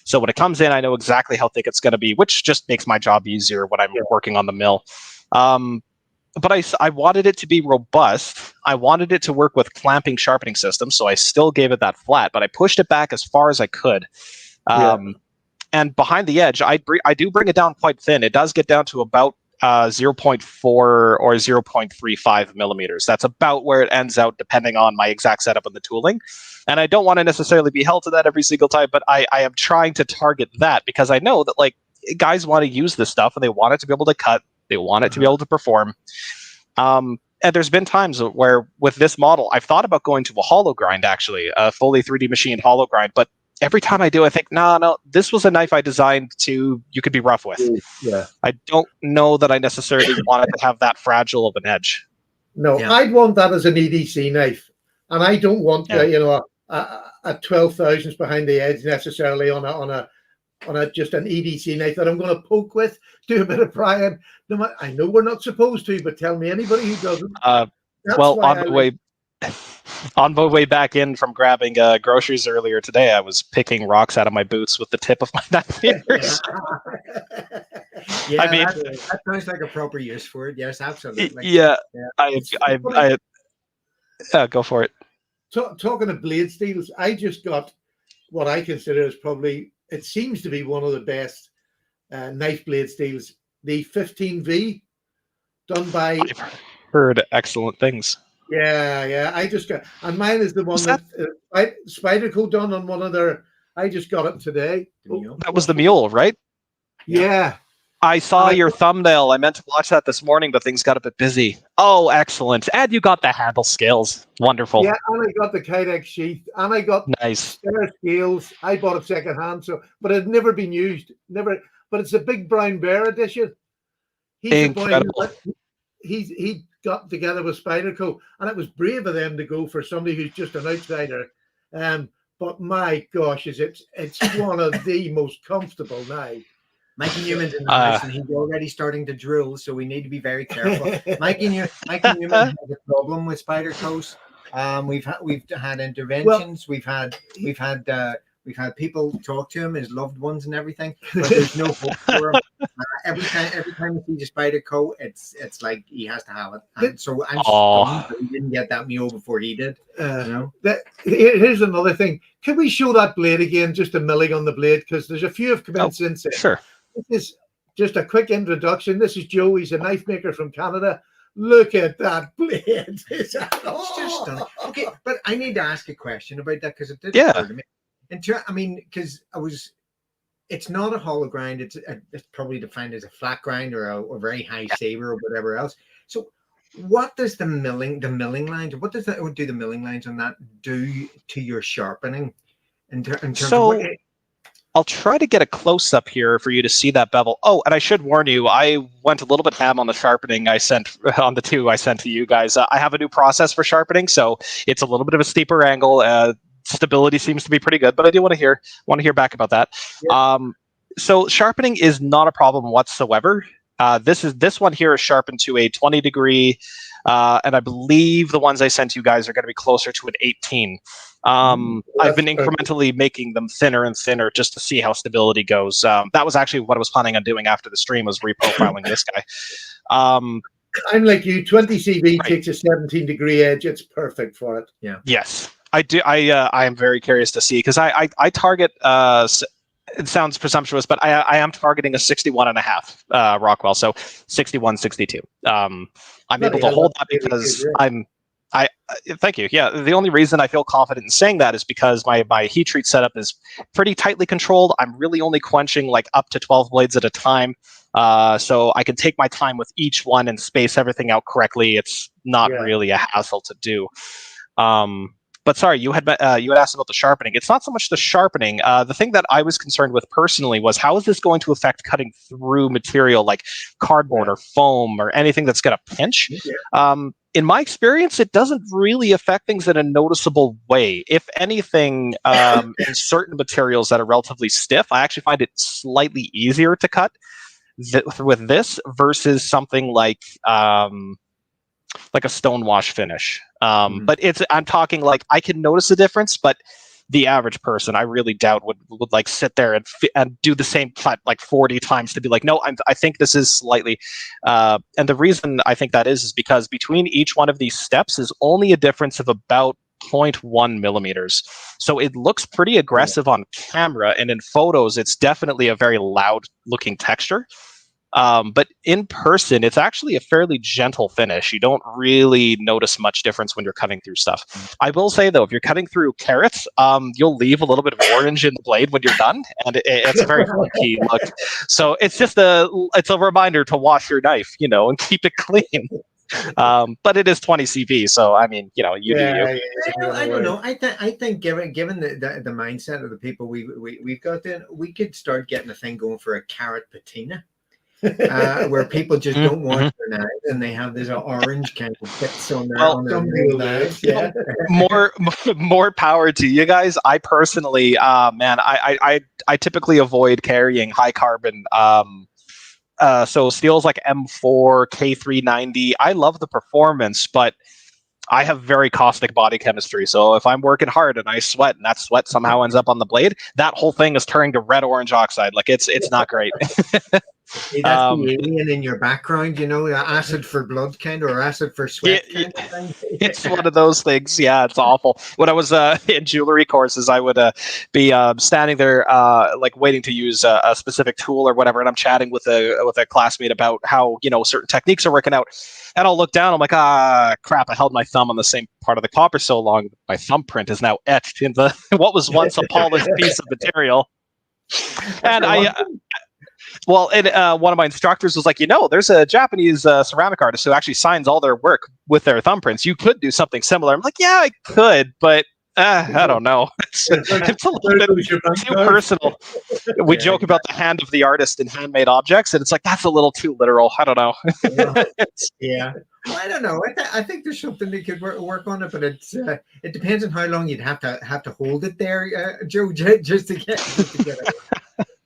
So when it comes in, I know exactly how thick it's going to be, which just makes my job easier when I'm working on the mill. But I wanted it to be robust. I wanted it to work with clamping sharpening systems, so I still gave it that flat, but I pushed it back as far as I could. And behind the edge, I do bring it down quite thin. It does get down to about 0.4 or 0.35 millimeters. That's about where it ends out, depending on my exact setup and the tooling. And I don't want to necessarily be held to that every single time, but I am trying to target that because I know that, like, guys want to use this stuff and they want it to be able to cut. They want it to be able to perform. And there's been times where with this model, I've thought about going to a hollow grind, actually, a fully 3D machined hollow grind. But every time I do, I think, no, this was a knife I designed you could be rough with. Yeah. I don't know that I necessarily wanted to have that fragile of an edge. No, I'd want that as an EDC knife. And I don't want, a 12 thousandths behind the edge necessarily on just an EDC knife that I'm going to poke with, do a bit of prying. I know we're not supposed to, but tell me anybody who doesn't. Well, on my way back in from grabbing groceries earlier today, I was picking rocks out of my boots with the tip of my knife fingers. I mean, that sounds like a proper use for it. Yes, absolutely. I go for it. Talking of blade steels, I just got what I consider is probably, it seems to be one of the best knife blade steels, the 15V, done by... I've heard excellent things. Yeah, I just got... And mine is the one that Spyderco done on one of their... I just got it today. That was the mule, right? Yeah. I saw your thumbnail. I meant to watch that this morning, but things got a bit busy. Oh, excellent. And you got the handle scales. Wonderful. Yeah, and I got the Kydex sheath, and I got nice spare scales. I bought it secondhand, but it had never been used. Never. But it's a big brown bear edition. He's incredible. He got together with Spyderco, and it was brave of them to go for somebody who's just an outsider. But my gosh, it's one of the most comfortable now. Mikey Newman's in the house, and he's already starting to drool, so we need to be very careful. Mikey Newman has a problem with Spyderco. We've had interventions. We've had people talk to him, his loved ones and everything, but there's no hope for him. Every time he sees a Spyderco, it's like he has to have it. And so I'm stunned that he didn't get that mule before he did. Here's another thing. Can we show that blade again, just a milling on the blade? Because there's a few have come in since it. Sure. This is just a quick introduction. This is Joe. He's a knife maker from Canada. Look at that blade. It's just stunning. Okay, but I need to ask a question about that because it did occur to me. Because it's not a hollow grind. It's probably defined as a flat grind or a very high saber or whatever else. So what does the milling lines, what does that do the milling lines on that do to your sharpening in terms of I'll try to get a close-up here for you to see that bevel. Oh, and I should warn you, I went a little bit ham on the sharpening I sent on the two I sent to you guys. I have a new process for sharpening, so it's a little bit of a steeper angle. Stability seems to be pretty good, but I do want to hear back about that. Yeah. So sharpening is not a problem whatsoever. This one here is sharpened to a 20 degree, and I believe the ones I sent you guys are going to be closer to an 18. I've been incrementally making them thinner and thinner just to see how stability goes. That was actually what I was planning on doing after the stream, was reprofiling this guy. I'm like you, 20 CV takes a 17 degree edge. It's perfect for it. Yeah. Yes, I do. I am very curious to see, because I target, it sounds presumptuous, but I am targeting a 61.5 Rockwell, so 61, 62. I'm able to hold that because thank you. Yeah, the only reason I feel confident in saying that is because my heat treat setup is pretty tightly controlled. I'm really only quenching like up to 12 blades at a time, so I can take my time with each one and space everything out correctly. It's not really a hassle to do. But sorry, you had asked about the sharpening. It's not so much the sharpening. The thing that I was concerned with personally was, how is this going to affect cutting through material like cardboard or foam or anything that's going to pinch? In my experience, it doesn't really affect things in a noticeable way. If anything, in certain materials that are relatively stiff, I actually find it slightly easier to cut with this versus something like a stonewash finish. But I'm talking like I can notice a difference, but the average person, I really doubt would like sit there and do the same cut like 40 times to be like, no, I think this is slightly. And the reason I think that is because between each one of these steps is only a difference of about 0.1 millimeters. So it looks pretty aggressive on camera, and in photos, it's definitely a very loud looking texture. But in person, it's actually a fairly gentle finish. You don't really notice much difference when you're cutting through stuff. I will say, though, if you're cutting through carrots, you'll leave a little bit of orange in the blade when you're done, and it's a very funky look. So it's just a reminder to wash your knife, and keep it clean. But it is 20 CV, so I mean, you do you. I don't know. I think given the mindset of the people we've got, then we could start getting a thing going for a carrot patina. Where people just don't wash their knives and they have this orange kind of bits on their knives. Yeah. more power to you guys. I personally, I typically avoid carrying high carbon. So steels like M4, K390. I love the performance, but I have very caustic body chemistry. So if I'm working hard and I sweat, and that sweat somehow ends up on the blade, that whole thing is turning to red orange oxide. Like it's not great. Hey, that's the alien in your background, acid for blood kind or acid for sweat kind of thing. It's one of those things. Yeah, it's awful. When I was in jewelry courses, I would be standing there like waiting to use a specific tool or whatever, and I'm chatting with a classmate about how certain techniques are working out. And I'll look down, I'm like, crap, I held my thumb on the same part of the copper so long, my thumbprint is now etched into what was once a polished piece of material. And Well, and one of my instructors was like, there's a Japanese ceramic artist who actually signs all their work with their thumbprints. You could do something similar. I'm like, yeah, I could, but I don't know. It's a little bit too personal. We joke about the hand of the artist in handmade objects, and it's like, that's a little too literal. I don't know. Yeah. Well, I don't know. I think there's something that could work on it, but it depends on how long you'd have to hold it there, Joe, just to get it.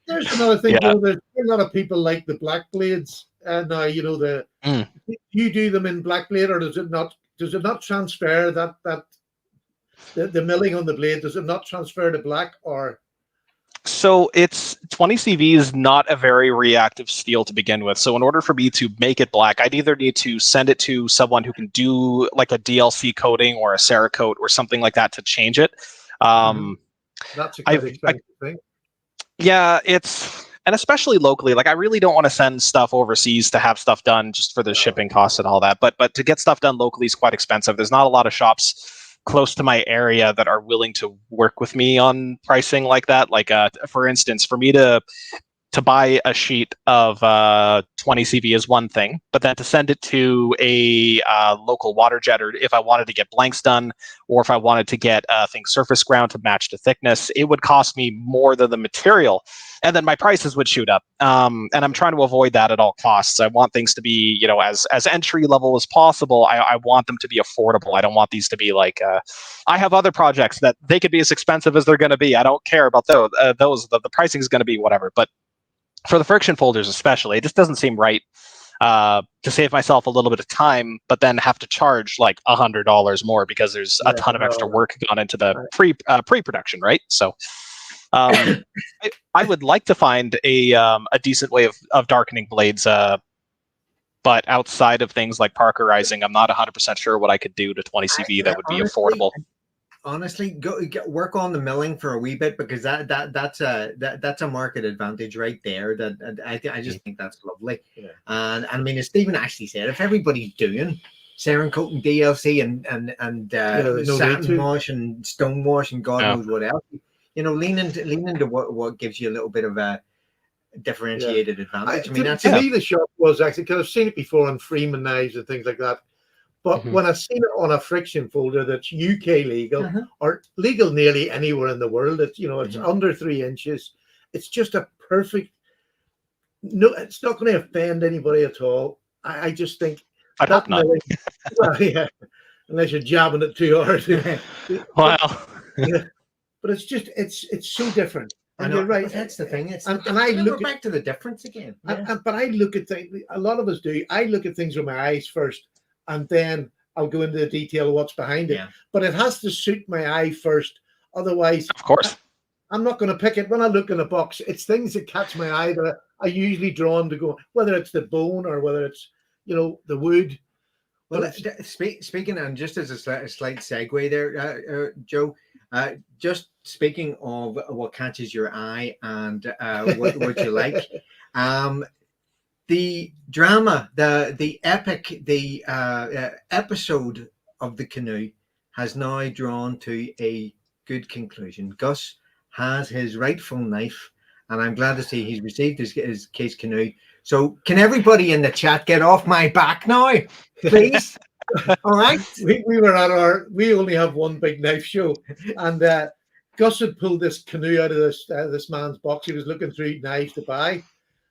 There's another thing. There's a lot of people like the black blades, and you do them in black blade, or does it not? Does it not transfer that the milling on the blade? Does it not transfer to black or? So it's 20 CV is not a very reactive steel to begin with. So in order for me to make it black, I'd either need to send it to someone who can do like a DLC coating or a Cerakote or something like that to change it. That's a quite expensive thing. Yeah, and especially locally, like I really don't want to send stuff overseas to have stuff done just for the shipping costs and all that. But to get stuff done locally is quite expensive. There's not a lot of shops close to my area that are willing to work with me on pricing like that. Like, for instance, for me to buy a sheet of 20 CV is one thing, but then to send it to a local water jetter, if I wanted to get blanks done, or if I wanted to get things surface ground to match the thickness, it would cost me more than the material. And then my prices would shoot up. And I'm trying to avoid that at all costs. I want things to be, as entry level as possible. I want them to be affordable. I don't want these to be like, I have other projects that they could be as expensive as they're going to be. I don't care about those. The pricing is going to be whatever. But for the friction folders especially, it just doesn't seem right to save myself a little bit of time, but then have to charge like $100 more because there's a ton of extra work gone into the pre-production, right? So I would like to find a decent way of darkening blades, but outside of things like Parkerizing, I'm not 100% sure what I could do to 20 CV that would be affordable. Honestly, go work on the milling for a wee bit, because that's a market advantage right there. That I just think that's lovely. Yeah. And I mean, as Stephen actually said, if everybody's doing Cerakote and DLC and satin wash and stone wash and God knows what else, lean into what gives you a little bit of a differentiated advantage. I mean, to me, the shock was actually, because I've seen it before on Freeman knives and things like that. But when I've seen it on a friction folder that's UK legal or legal nearly anywhere in the world, it's it's under 3 inches. It's just a perfect. No, it's not going to offend anybody at all. I just think. I hope not. Well, yeah, unless you're jabbing it too hard. Wow. Yeah, but it's just it's so different. And you're right. That's the thing. And I look back to the difference again. Yeah. But I look at things. A lot of us do. I look at things with my eyes first, and then I'll go into the detail of what's behind it. Yeah. But it has to suit my eye first. Otherwise, of course, I'm not going to pick it. When I look in a box, it's things that catch my eye that I usually drawn to go, whether it's the bone or whether it's, the wood. Well, speaking, and just as a slight segue there, Joe, just speaking of what catches your eye and what you like, the drama, the epic, the episode of the canoe has now drawn to a good conclusion. Gus has his rightful knife, and I'm glad to see he's received his case canoe. So can everybody in the chat get off my back now, please? All right. We only have one big knife show, and Gus had pulled this canoe out of this man's box. He was looking through knives to buy,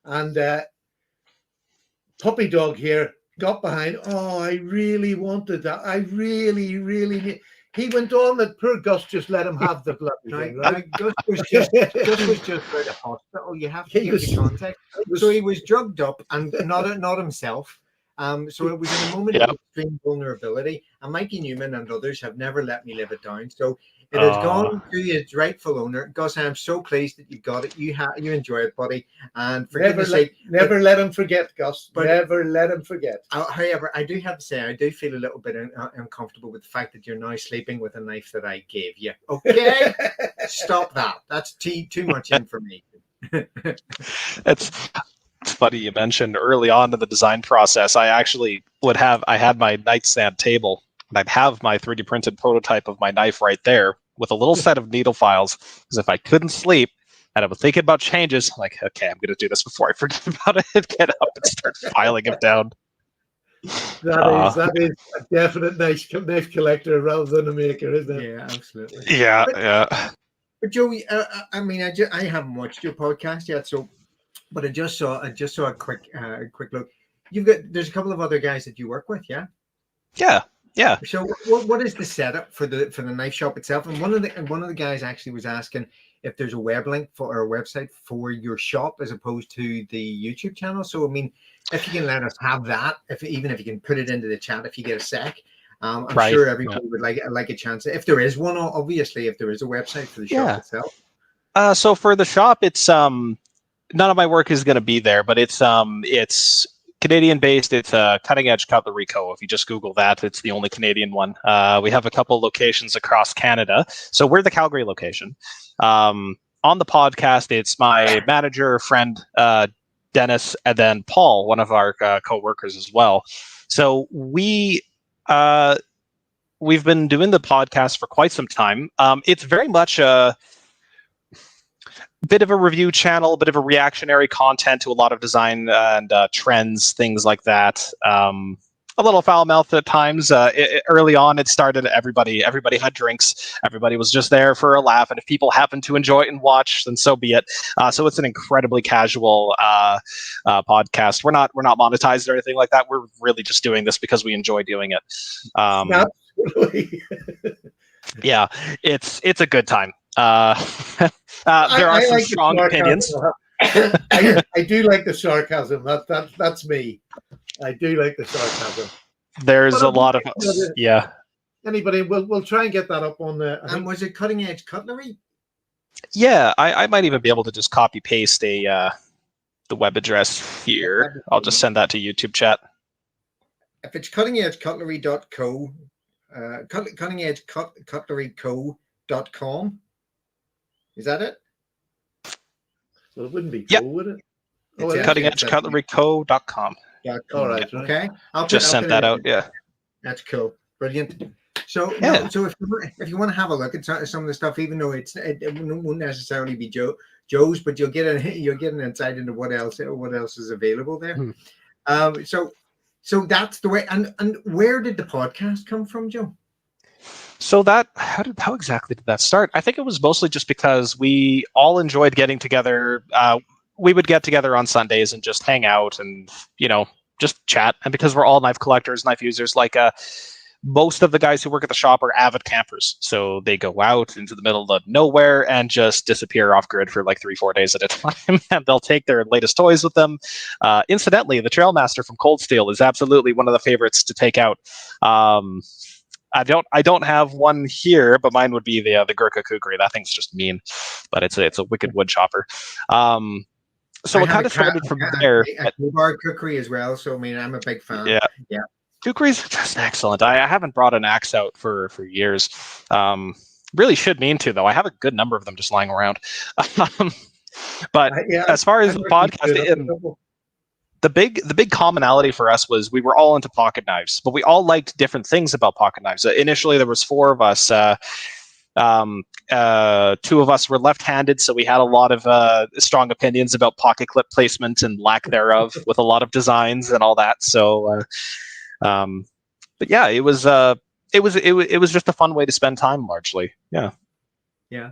and puppy dog here got behind. Oh, I really wanted that. I really, really need. He went on that poor Gus just let him have the bloody thing. Right? Gus was just out of hospital. You have to give the context. So he was drugged up and not himself. So it was in a moment of extreme vulnerability. And Mikey Newman and others have never let me live it down. So it has gone to its rightful owner. Gus, I'm so pleased that you got it. You enjoy it, buddy. And for goodness sake, never let him forget, Gus. Never let him forget. However, I do have to say, I do feel a little bit uncomfortable with the fact that you're now sleeping with a knife that I gave you. Okay, stop that. That's too much information. It's funny you mentioned early on in the design process. I actually I had my nightstand table, and I'd have my 3D printed prototype of my knife right there with a little set of needle files, because if I couldn't sleep and I'm thinking about changes. I'm like, okay, I'm going to do this before I forget about it. Get up and start filing them down. That is a definite knife collector rather than a maker, isn't it? Yeah, absolutely. Yeah. But Joey, I mean, I haven't watched your podcast yet, so, but I just saw a quick look. There's a couple of other guys that you work with, yeah. Yeah. So what is the setup for the knife shop itself? And one of the guys actually was asking if there's a web link or a website for your shop as opposed to the YouTube channel. So I mean, if you can let us have that, even if you can put it into the chat if you get a sec, I'm sure everybody would like a chance. If there is one, obviously, if there is a website for the shop itself. So for the shop, it's none of my work is going to be there, but it's Canadian based. It's Cutting Edge Cutlery Co. If you just Google that, it's the only Canadian one. We have a couple locations across Canada. So we're the Calgary location. On the podcast, it's my manager, friend, Dennis, and then Paul, one of our co-workers as well. So we've been doing the podcast for quite some time. It's very much a bit of a review channel, a bit of a reactionary content to a lot of design and trends, things like that. A little foul mouthed at times. Early on, it started. Everybody had drinks. Everybody was just there for a laugh, and if people happen to enjoy it and watch, then so be it. So it's an incredibly casual podcast. We're not monetized or anything like that. We're really just doing this because we enjoy doing it. Absolutely. Yeah, it's a good time. There are some strong opinions. I do like the sarcasm. That's me. I do like the sarcasm. There's a lot of Anybody? We'll try and get that up on the. And was it Cutting Edge Cutlery? Yeah, I might even be able to just copy paste the web address here. I'll just send that to YouTube chat. If it's cuttingedgecutlery.co, cuttingedgecutleryco.com. Is that it? Well, it wouldn't be Yep. cool, would it? It's cuttingedgecutleryco.com. All right. Okay. I'll sent that out. Yeah. That's cool. Brilliant. So, Yeah. So if you want to have a look at some of the stuff, even though it won't necessarily be Joe's, but you'll get an insight into what else is available there. So that's the way. And where did the podcast come from, Joe? So how exactly did that start? I think it was mostly just because we all enjoyed getting together. We would get together on Sundays and just hang out and, just chat. And because we're all knife collectors, knife users, like most of the guys who work at the shop are avid campers. So they go out into the middle of nowhere and just disappear off grid for like 3-4 days at a time. And they'll take their latest toys with them. Incidentally, the Trailmaster from Cold Steel is absolutely one of the favorites to take out. I don't have one here, but mine would be the Gurkha Kukri. That thing's just mean, but it's a wicked wood chopper. So it kind of started from there. Bar Kukri as well. So I mean, I'm a big fan. Yeah. Kukri's just excellent. I haven't brought an axe out for years. Really should mean to though. I have a good number of them just lying around. But as far as the podcast. The big commonality for us was we were all into pocket knives, but we all liked different things about pocket knives. Initially, there was 4 of us. 2 of us were left-handed, so we had a lot of strong opinions about pocket clip placement and lack thereof, with a lot of designs and all that. So, but yeah, it was just a fun way to spend time, largely. Yeah. Me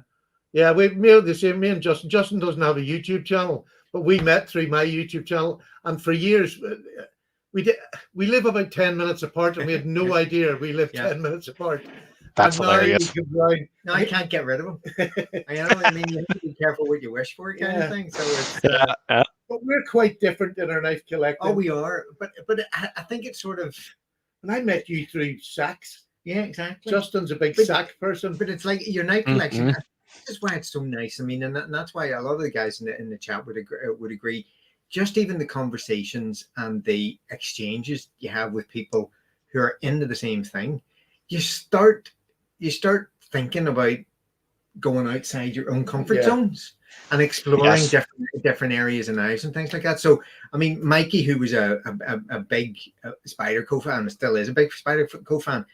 and Justin. Justin doesn't have a YouTube channel. But we met through my YouTube channel, and for years we live about 10 minutes apart, and we had no idea we lived 10 minutes apart. That's hilarious. No, I can't get rid of them. I mean, you have to be careful what you wish for, kind of thing. So it's, but we're quite different in our knife collecting. Oh, we are. But I think it's sort of. And I met you through sacks. Yeah, exactly. Justin's a big sack person. But it's like your knife collection. This is why it's so nice. I mean, and that's why a lot of the guys in the chat would agree. Just even the conversations and the exchanges you have with people who are into the same thing, you start thinking about going outside your own comfort zones and exploring different areas of knives and things like that. So, I mean, Mikey, who was a big Spyder co-fan, and still is a big Spyder co-fan,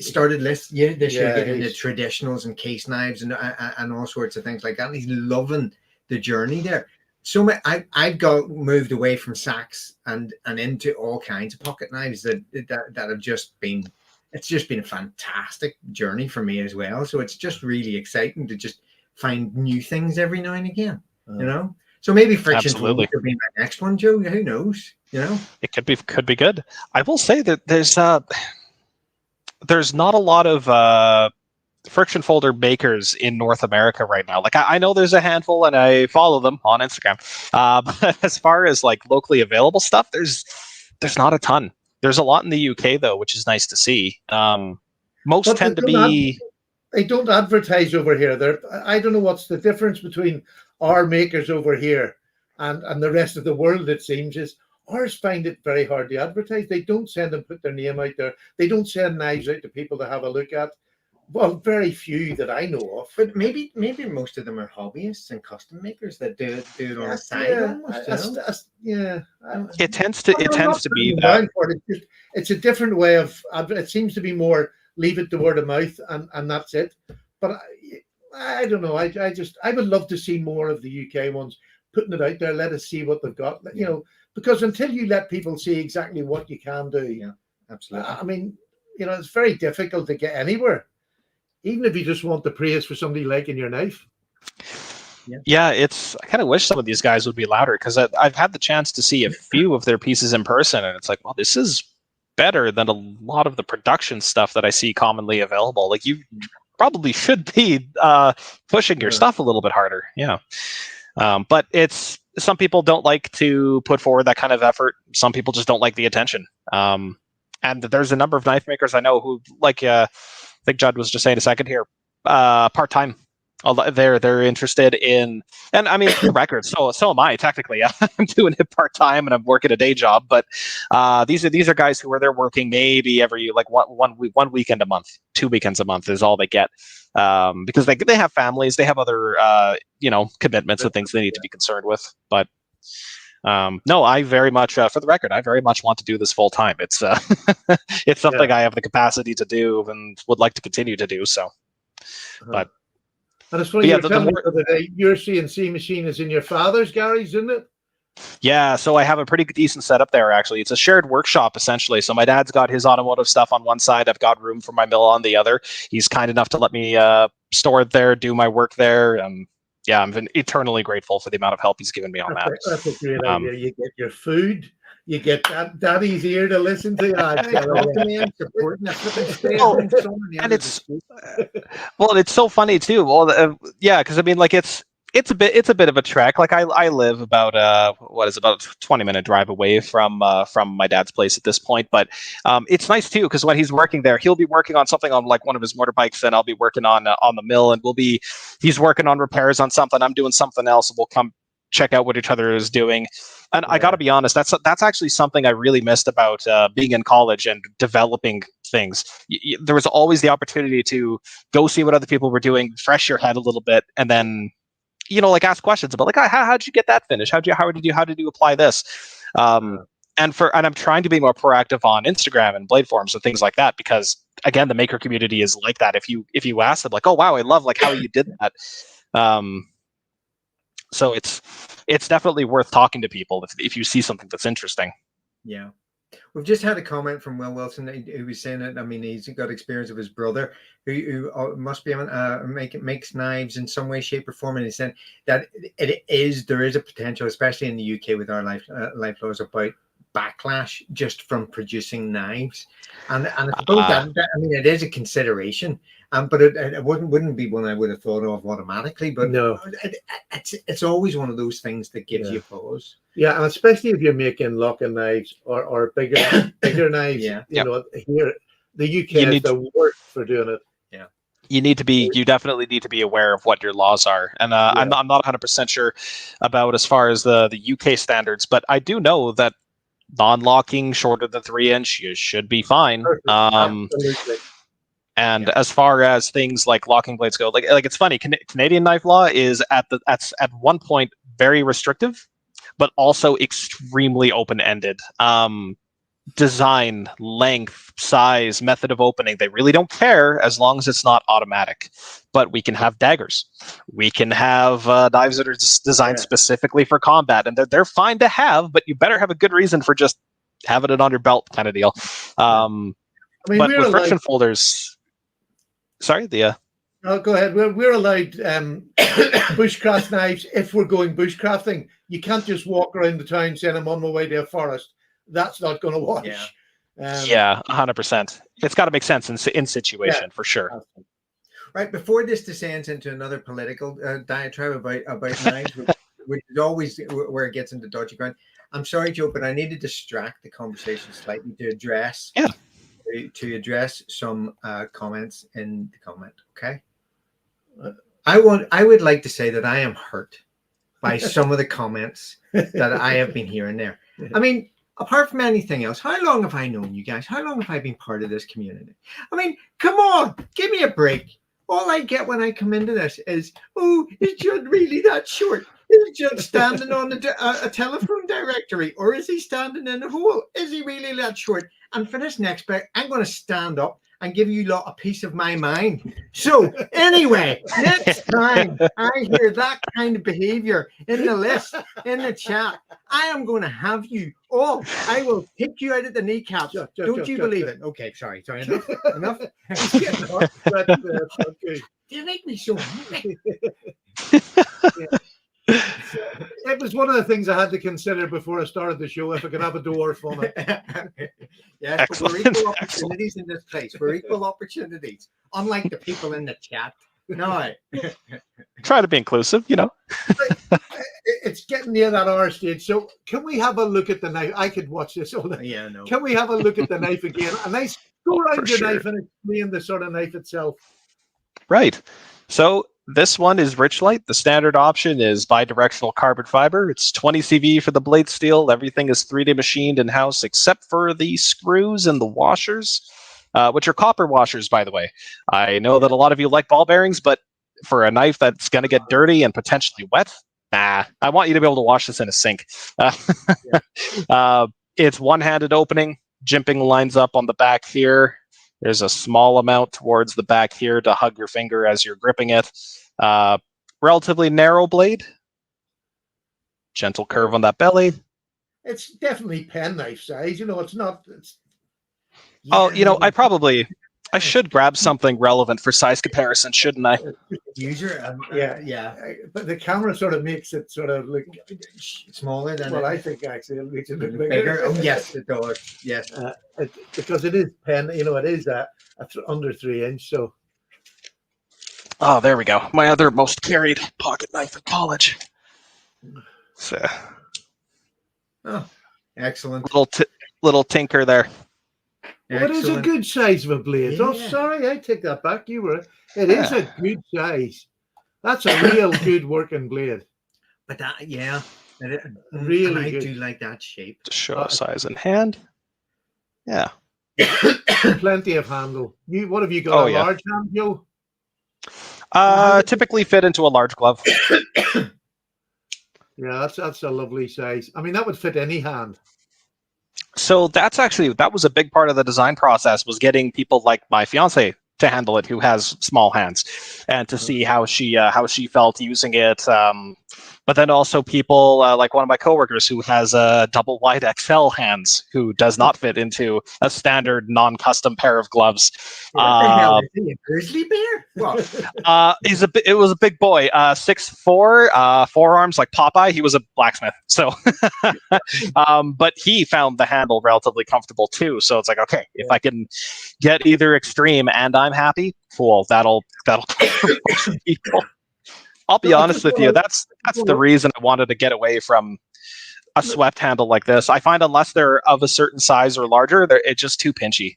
started this year getting into he's- traditionals and case knives and all sorts of things like that. And he's loving the journey there. So I've got moved away from sacks and into all kinds of pocket knives that have just been. It's just been a fantastic journey for me as well. So it's just really exciting to just find new things every now and again. You know. So maybe friction Absolutely. could be my next one, Joe. Who knows? You know. It could be good. I will say that there's not a lot of friction folder makers in North America right now. Like I know there's a handful, and I follow them on Instagram. But as far as like locally available stuff, there's not a ton. There's a lot in the UK though, which is nice to see. Most But tend to be. They don't advertise over here. I don't know what's the difference between our makers over here and the rest of the world. It seems is ours find it very hard to advertise. They don't send and put their name out there. They don't send knives out to people to have a look at. Well, very few that I know of. But maybe most of them are hobbyists and custom makers that do it on a side almost. It tends to be that. It's a different way of. It seems to be more leave it to word of mouth and that's it. But I don't know. I would love to see more of the UK ones putting it out there. Let us see what they've got. You know, because until you let people see exactly what you can do, yeah, absolutely. I mean, you know, it's very difficult to get anywhere. Even if you just want the praise for somebody liking your knife. Yeah, I kind of wish some of these guys would be louder because I've had the chance to see a few of their pieces in person, and it's like, well, this is better than a lot of the production stuff that I see commonly available. Like you probably should be pushing your stuff a little bit harder. Yeah. But some people don't like to put forward that kind of effort. Some people just don't like the attention. And there's a number of knife makers I know who like, I think Judd was just saying a second here, part-time. They're interested in, and I mean, for the record, so am I technically. I'm doing it part-time and I'm working a day job, but these are guys who are there working maybe every like one weekend a month, 2 weekends a month is all they get, because they have families, they have other commitments and things they need to be concerned with. But no, I very much, for the record, I very much want to do this full time. It's it's something I have the capacity to do and would like to continue to do. So, but. And it's funny, you were telling me the other day, your CNC machine is in your father's garage, isn't it? Yeah, so I have a pretty decent setup there, actually. It's a shared workshop, essentially. So my dad's got his automotive stuff on one side. I've got room for my mill on the other. He's kind enough to let me store it there, do my work there. Yeah, I'm eternally grateful for the amount of help he's given me on that. That's a great idea. You get your food. You get daddy's ear to listen to. And it's so funny too. Well, yeah, because I mean, like it's a bit of a trek. Like I live about about a 20-minute drive away from my dad's place at this point. But it's nice too because when he's working there, he'll be working on something on like one of his motorbikes, and I'll be working on the mill, and he's working on repairs on something. I'm doing something else, and we'll come check out what each other is doing. And I got to be honest, that's actually something I really missed about being in college and developing things. There was always the opportunity to go see what other people were doing, refresh your head a little bit, and then like ask questions about like how did you get that finished? How did you apply this? And I'm trying to be more proactive on Instagram and blade forums and things like that because again, the maker community is like that. If you ask them like, oh wow, I love like how you did that. So it's definitely worth talking to people if you see something that's interesting. Yeah. We've just had a comment from Will Wilson who was saying that, I mean, he's got experience of his brother who must be makes knives in some way, shape, or form. And he said that there is a potential, especially in the UK with our life laws, about backlash just from producing knives. And I suppose that I mean, it is a consideration. But it wouldn't be one I would have thought of automatically. But no, it's always one of those things that gives you pause. Yeah, and especially if you're making locking knives or bigger knives. Yeah. Here the UK is the worst for doing it. Yeah. You definitely need to be aware of what your laws are. And I'm not 100% sure about as far as the UK standards, but I do know that non-locking shorter than 3-inch, you should be fine. Absolutely. And as far as things like locking blades go, like it's funny, Canadian knife law is at one point very restrictive, but also extremely open-ended. design, length, size, method of opening. They really don't care as long as it's not automatic. But we can have daggers. We can have knives that are just designed specifically for combat, and they're fine to have, but you better have a good reason for just having it on your belt, kind of deal. I mean, but with friction folders, sorry, Oh, go ahead. We're allowed bushcraft knives if we're going bushcrafting. You can't just walk around the town saying I'm on my way to a forest. That's not going to wash. Yeah, 100%. It's got to make sense in situation, for sure. Right, before this descends into another political diatribe about knives, which is always where it gets into dodgy ground. I'm sorry, Joe, but I need to distract the conversation slightly to address some comments in the comment. Okay. I would like to say that I am hurt by some of the comments that I have been hearing there. I mean, apart from anything else, how long have I known you guys? How long have I been part of this community? I mean, come on, give me a break. All I get when I come into this is, oh, is Jud really that short? Is Jud standing on a telephone directory, or is he standing in a hole? Is he really that short? And for this next bit, I'm going to stand up and give you lot a piece of my mind. So anyway, next time I hear that kind of behavior in the list, in the chat, I am going to have you all. I will take you out of the kneecaps. Don't you believe it? Okay, sorry. Enough. You make me so happy. It was one of the things I had to consider before I started the show, if I could have a dwarf on it. Yes, but we're equal opportunities in this place. We're equal opportunities, unlike the people in the chat. No. Try to be inclusive, you know. It's getting near that hour stage. So can we have a look at the knife? I could watch this all day. Yeah, no. Can we have a look at the knife again? A nice go around your knife and explain the sort of knife itself. Right. So this one is Richlite. The standard option is bidirectional carbon fiber. It's 20 CV for the blade steel. Everything is 3D machined in-house except for the screws and the washers, which are copper washers, by the way. I know that a lot of you like ball bearings, but for a knife that's going to get dirty and potentially wet, I want you to be able to wash this in a sink. It's one-handed opening. Jimping lines up on the back here. There's a small amount towards the back here to hug your finger as you're gripping it. Relatively narrow blade. Gentle curve on that belly. It's definitely penknife size. You know, it's not. Oh, you know, I should grab something relevant for size comparison, shouldn't I? User, yeah. But the camera sort of makes it sort of look smaller than. Well, I think actually it makes it look bigger. Oh yes, it does. Yes, because it is pen. You know, it is under 3 inch. So. Oh, there we go. My other most carried pocket knife at college. So. Oh, excellent. Little tinker there. Well, it is a good size of a blade. Yeah. Oh, sorry, I take that back. It is a good size. That's a real good working blade. But really I good. do like that shape. To show size in hand. Yeah. Plenty of handle. What have you got? Large hand, Joe? Typically fit into a large glove. Yeah, that's a lovely size. I mean, that would fit any hand. So that was a big part of the design process, was getting people like my fiance to handle it who has small hands, and to see how she felt using it. But then also people like one of my coworkers who has double wide XL hands, who does not fit into a standard non-custom pair of gloves. What the hell is he, a grizzly bear? Well, it was a big boy, 6'4", forearms like Popeye. He was a blacksmith, so but he found the handle relatively comfortable too. So it's like, okay, if I can get either extreme and I'm happy, cool. That'll people. I'll be honest with you. That's the reason I wanted to get away from a swept handle like this. I find unless they're of a certain size or larger, it's just too pinchy.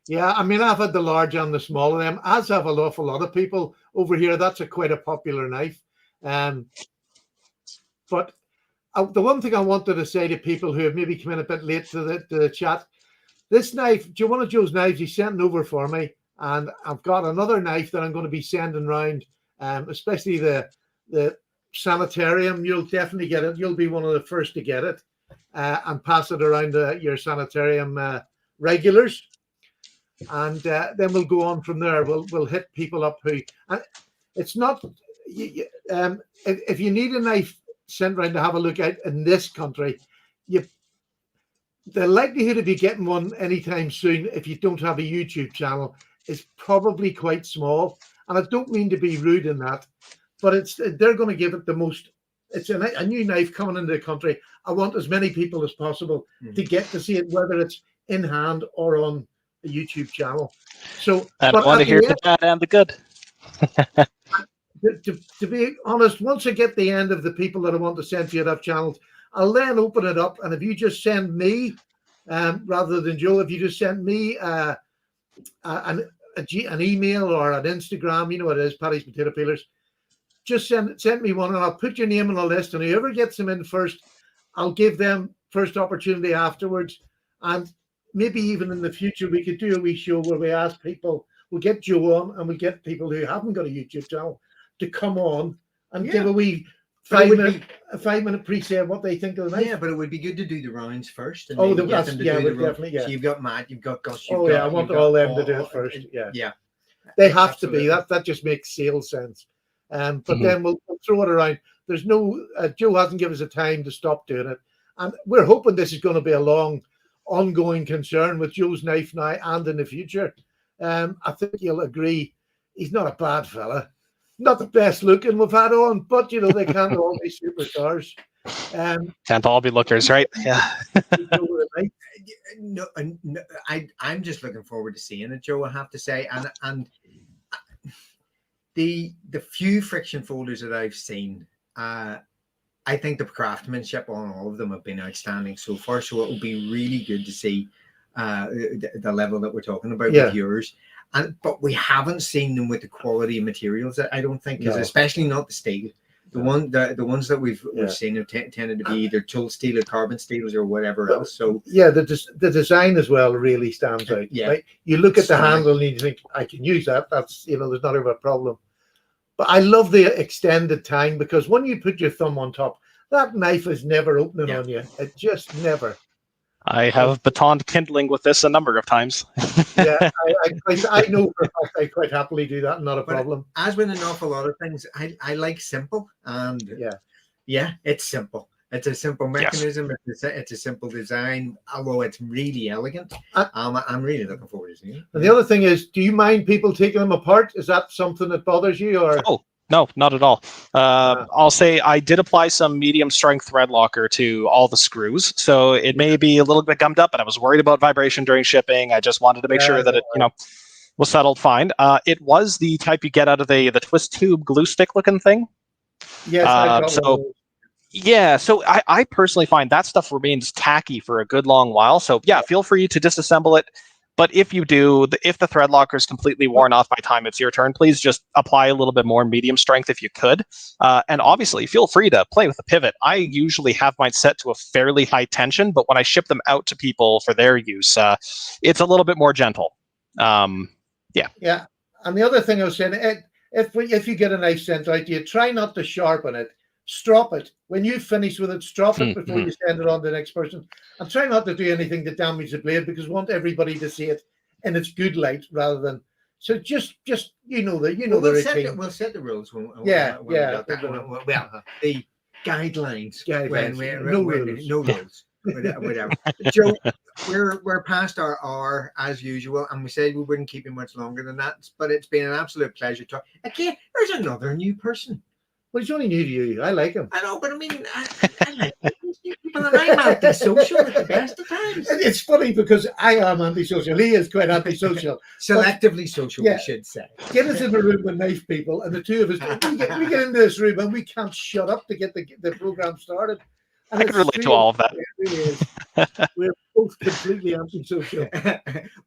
Yeah, I mean, I've had the large and the small of them, as have an awful lot of people over here. That's quite a popular knife. But the one thing I wanted to say to people who have maybe come in a bit late to the chat, this knife, one of Joe's knives, he's sent over for me, and I've got another knife that I'm going to be sending around. Especially the sanitarium, you'll definitely get it. You'll be one of the first to get it. and pass it around your sanitarium regulars. And then we'll go on from there. We'll hit people up who, and it's not, if you need a knife sent round to have a look at in this country, the likelihood of you getting one anytime soon, if you don't have a YouTube channel, is probably quite small. And I don't mean to be rude in that, but they're going to give it the most. It's a new knife coming into the country. I want as many people as possible to get to see it, whether it's in hand or on a YouTube channel. So I want to hear the bad and the good. To be honest, once I get the end of the people that I want to send to you that have channels, I'll then open it up. And if you just send me, rather than Joe, if you just send me an email or an Instagram, you know what it is, Paddy's Potato Peelers, just send me one and I'll put your name on a list. And whoever gets them in first, I'll give them first opportunity afterwards. And maybe even in the future, we could do a wee show where we ask people, we'll get Joe on and we get people who haven't got a YouTube channel to come on and give a wee 5-minute pre-say what they think of the knife. Yeah, but it would be good to do the rounds first. And definitely. So you've got Matt, you've got Gus. I want all them to do it first. Yeah. They have to be. That just makes sales sense. But then we'll throw it around. There's no Joe hasn't given us a time to stop doing it, and we're hoping this is going to be a long, ongoing concern with Joe's knife now and in the future. I think you'll agree he's not a bad fella, not the best looking we've had on, but you know they can't all be superstars. Can't all be lookers, right? Yeah. No, I'm just looking forward to seeing it, Joe. I have to say, and the few friction folders that I've seen, I think the craftsmanship on all of them have been outstanding so far. So it will be really good to see the level that we're talking about with yours. But we haven't seen them with the quality of materials that I don't think, especially not the steel. The ones that we've seen have tended to be either tool steel or carbon steels or whatever else. So the design as well really stands out. Yeah, like, you look at the handle and you think I can use that. That's there's not even a problem. But I love the extended time, because when you put your thumb on top, that knife is never opening on you. It just never. I have batoned kindling with this a number of times. I know for a fact I quite happily do that, not a problem. As with an awful lot of things, I like simple, and it's simple. It's a simple mechanism. Yes. It's a simple design, although it's really elegant. I'm really looking forward to seeing it. And the other thing is, do you mind people taking them apart? Is that something that bothers you, or? Oh, no, not at all. I'll say I did apply some medium strength thread locker to all the screws, so it may be a little bit gummed up, but I was worried about vibration during shipping. I just wanted to make sure that it, was settled fine. It was the type you get out of the twist tube glue stick looking thing. Yes. So I personally find that stuff remains tacky for a good long while. So feel free to disassemble it. But if you do, if the thread locker is completely worn off by the time it's your turn, please just apply a little bit more medium strength if you could. And obviously, feel free to play with the pivot. I usually have mine set to a fairly high tension, but when I ship them out to people for their use, it's a little bit more gentle. Yeah. And the other thing I was saying, if you get a knife sent out, you try not to sharpen it. Strop it. When you finish with it, strop it before you send it on to the next person. And try not to do anything to damage the blade, because we want everybody to see it in its good light rather than. So just the routine. We'll set the rules when the guidelines. No rules. Whatever. Joe, we're past our hour as usual, and we said we wouldn't keep you much longer than that. But it's been an absolute pleasure talking. Again, there's another new person. Well, he's only new to you. I like him. I know, but I mean, I like these new people, and I'm antisocial at the best of times. It's funny because I am antisocial. He is quite antisocial. Selectively social, we should say. Get us in the room with knife people, and the two of us, we get into this room and we can't shut up to get the program started. And I can relate to all of that. It really is. We're both completely antisocial.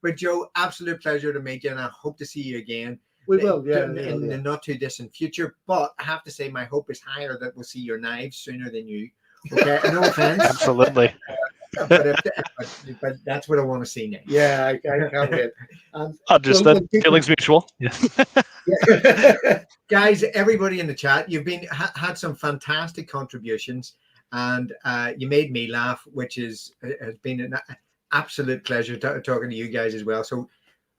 But Joe, absolute pleasure to meet you, and I hope to see you again. We will, in the not too distant future. But I have to say, my hope is higher that we'll see your knives sooner than you. Okay, no offense. Absolutely. but that's what I want to see now. Yeah, I can't wait. Understood. Feelings mutual. Guys, everybody in the chat, you've been had some fantastic contributions. and you made me laugh, which has been an absolute pleasure talking to you guys as well. So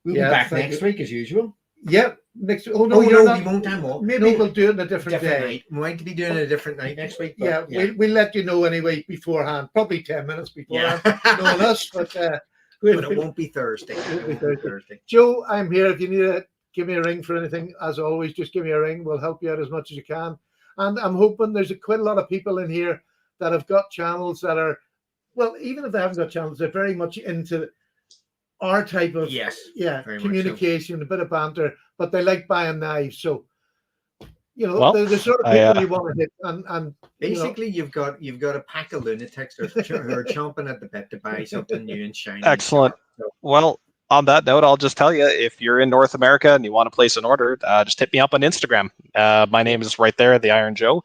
we'll be back next week as usual. Yep. Next. Oh no, we won't time off. Maybe we'll do it on a different day. Night. We might be doing it a different night next week. But we'll let you know anyway beforehand. Probably 10 minutes beforehand. Knowing us, but it won't be Thursday. It won't be Thursday. Joe, I'm here. If you need to give me a ring for anything, as always, just give me a ring. We'll help you out as much as you can. And I'm hoping there's quite a lot of people in here that have got channels that are, well, even if they haven't got channels, they're very much into our type of communication, so. A bit of banter, but they like buying knives. So, you know, the sort of people you want to hit. And basically, you've got a pack of lunatics who are chomping at the bit to buy something new and shiny. Excellent. So. Well, on that note, I'll just tell you, if you're in North America and you want to place an order, just hit me up on Instagram. My name is right there, The Iron Joe.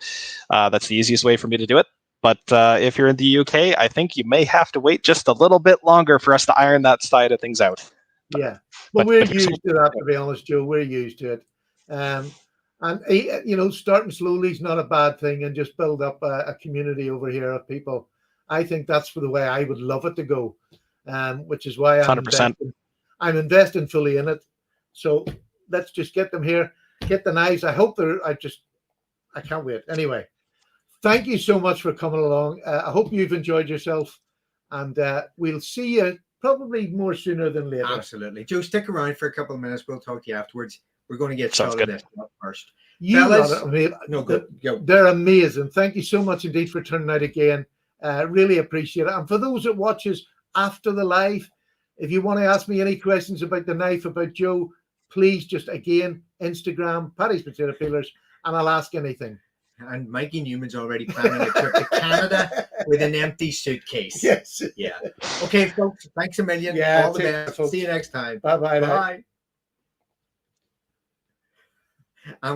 That's the easiest way for me to do it. But if you're in the UK, I think you may have to wait just a little bit longer for us to iron that side of things out. Yeah. Well, we're used to that, to be honest, Joe. We're used to it. And, you know, starting slowly is not a bad thing, and just build up a community over here of people. I think that's the way I would love it to go, which is why I'm investing fully in it. So let's just get them here, get the knives. I hope I can't wait. Anyway. Thank you so much for coming along. I hope you've enjoyed yourself, and we'll see you probably more sooner than later. Absolutely. Joe, stick around for a couple of minutes. We'll talk to you afterwards. We're going to get started this up first. They're amazing. Thank you so much indeed for turning out again. Really appreciate it. And for those that watches after the live, if you want to ask me any questions about the knife, about Joe, please just, again, Instagram, Paddy's Potato Peelers, and I'll ask anything. And Mikey Newman's already planning a trip to Canada with an empty suitcase. Yes. Yeah. Okay, folks. Thanks a million. Yeah. All the best. See you next time. Bye-bye. Bye.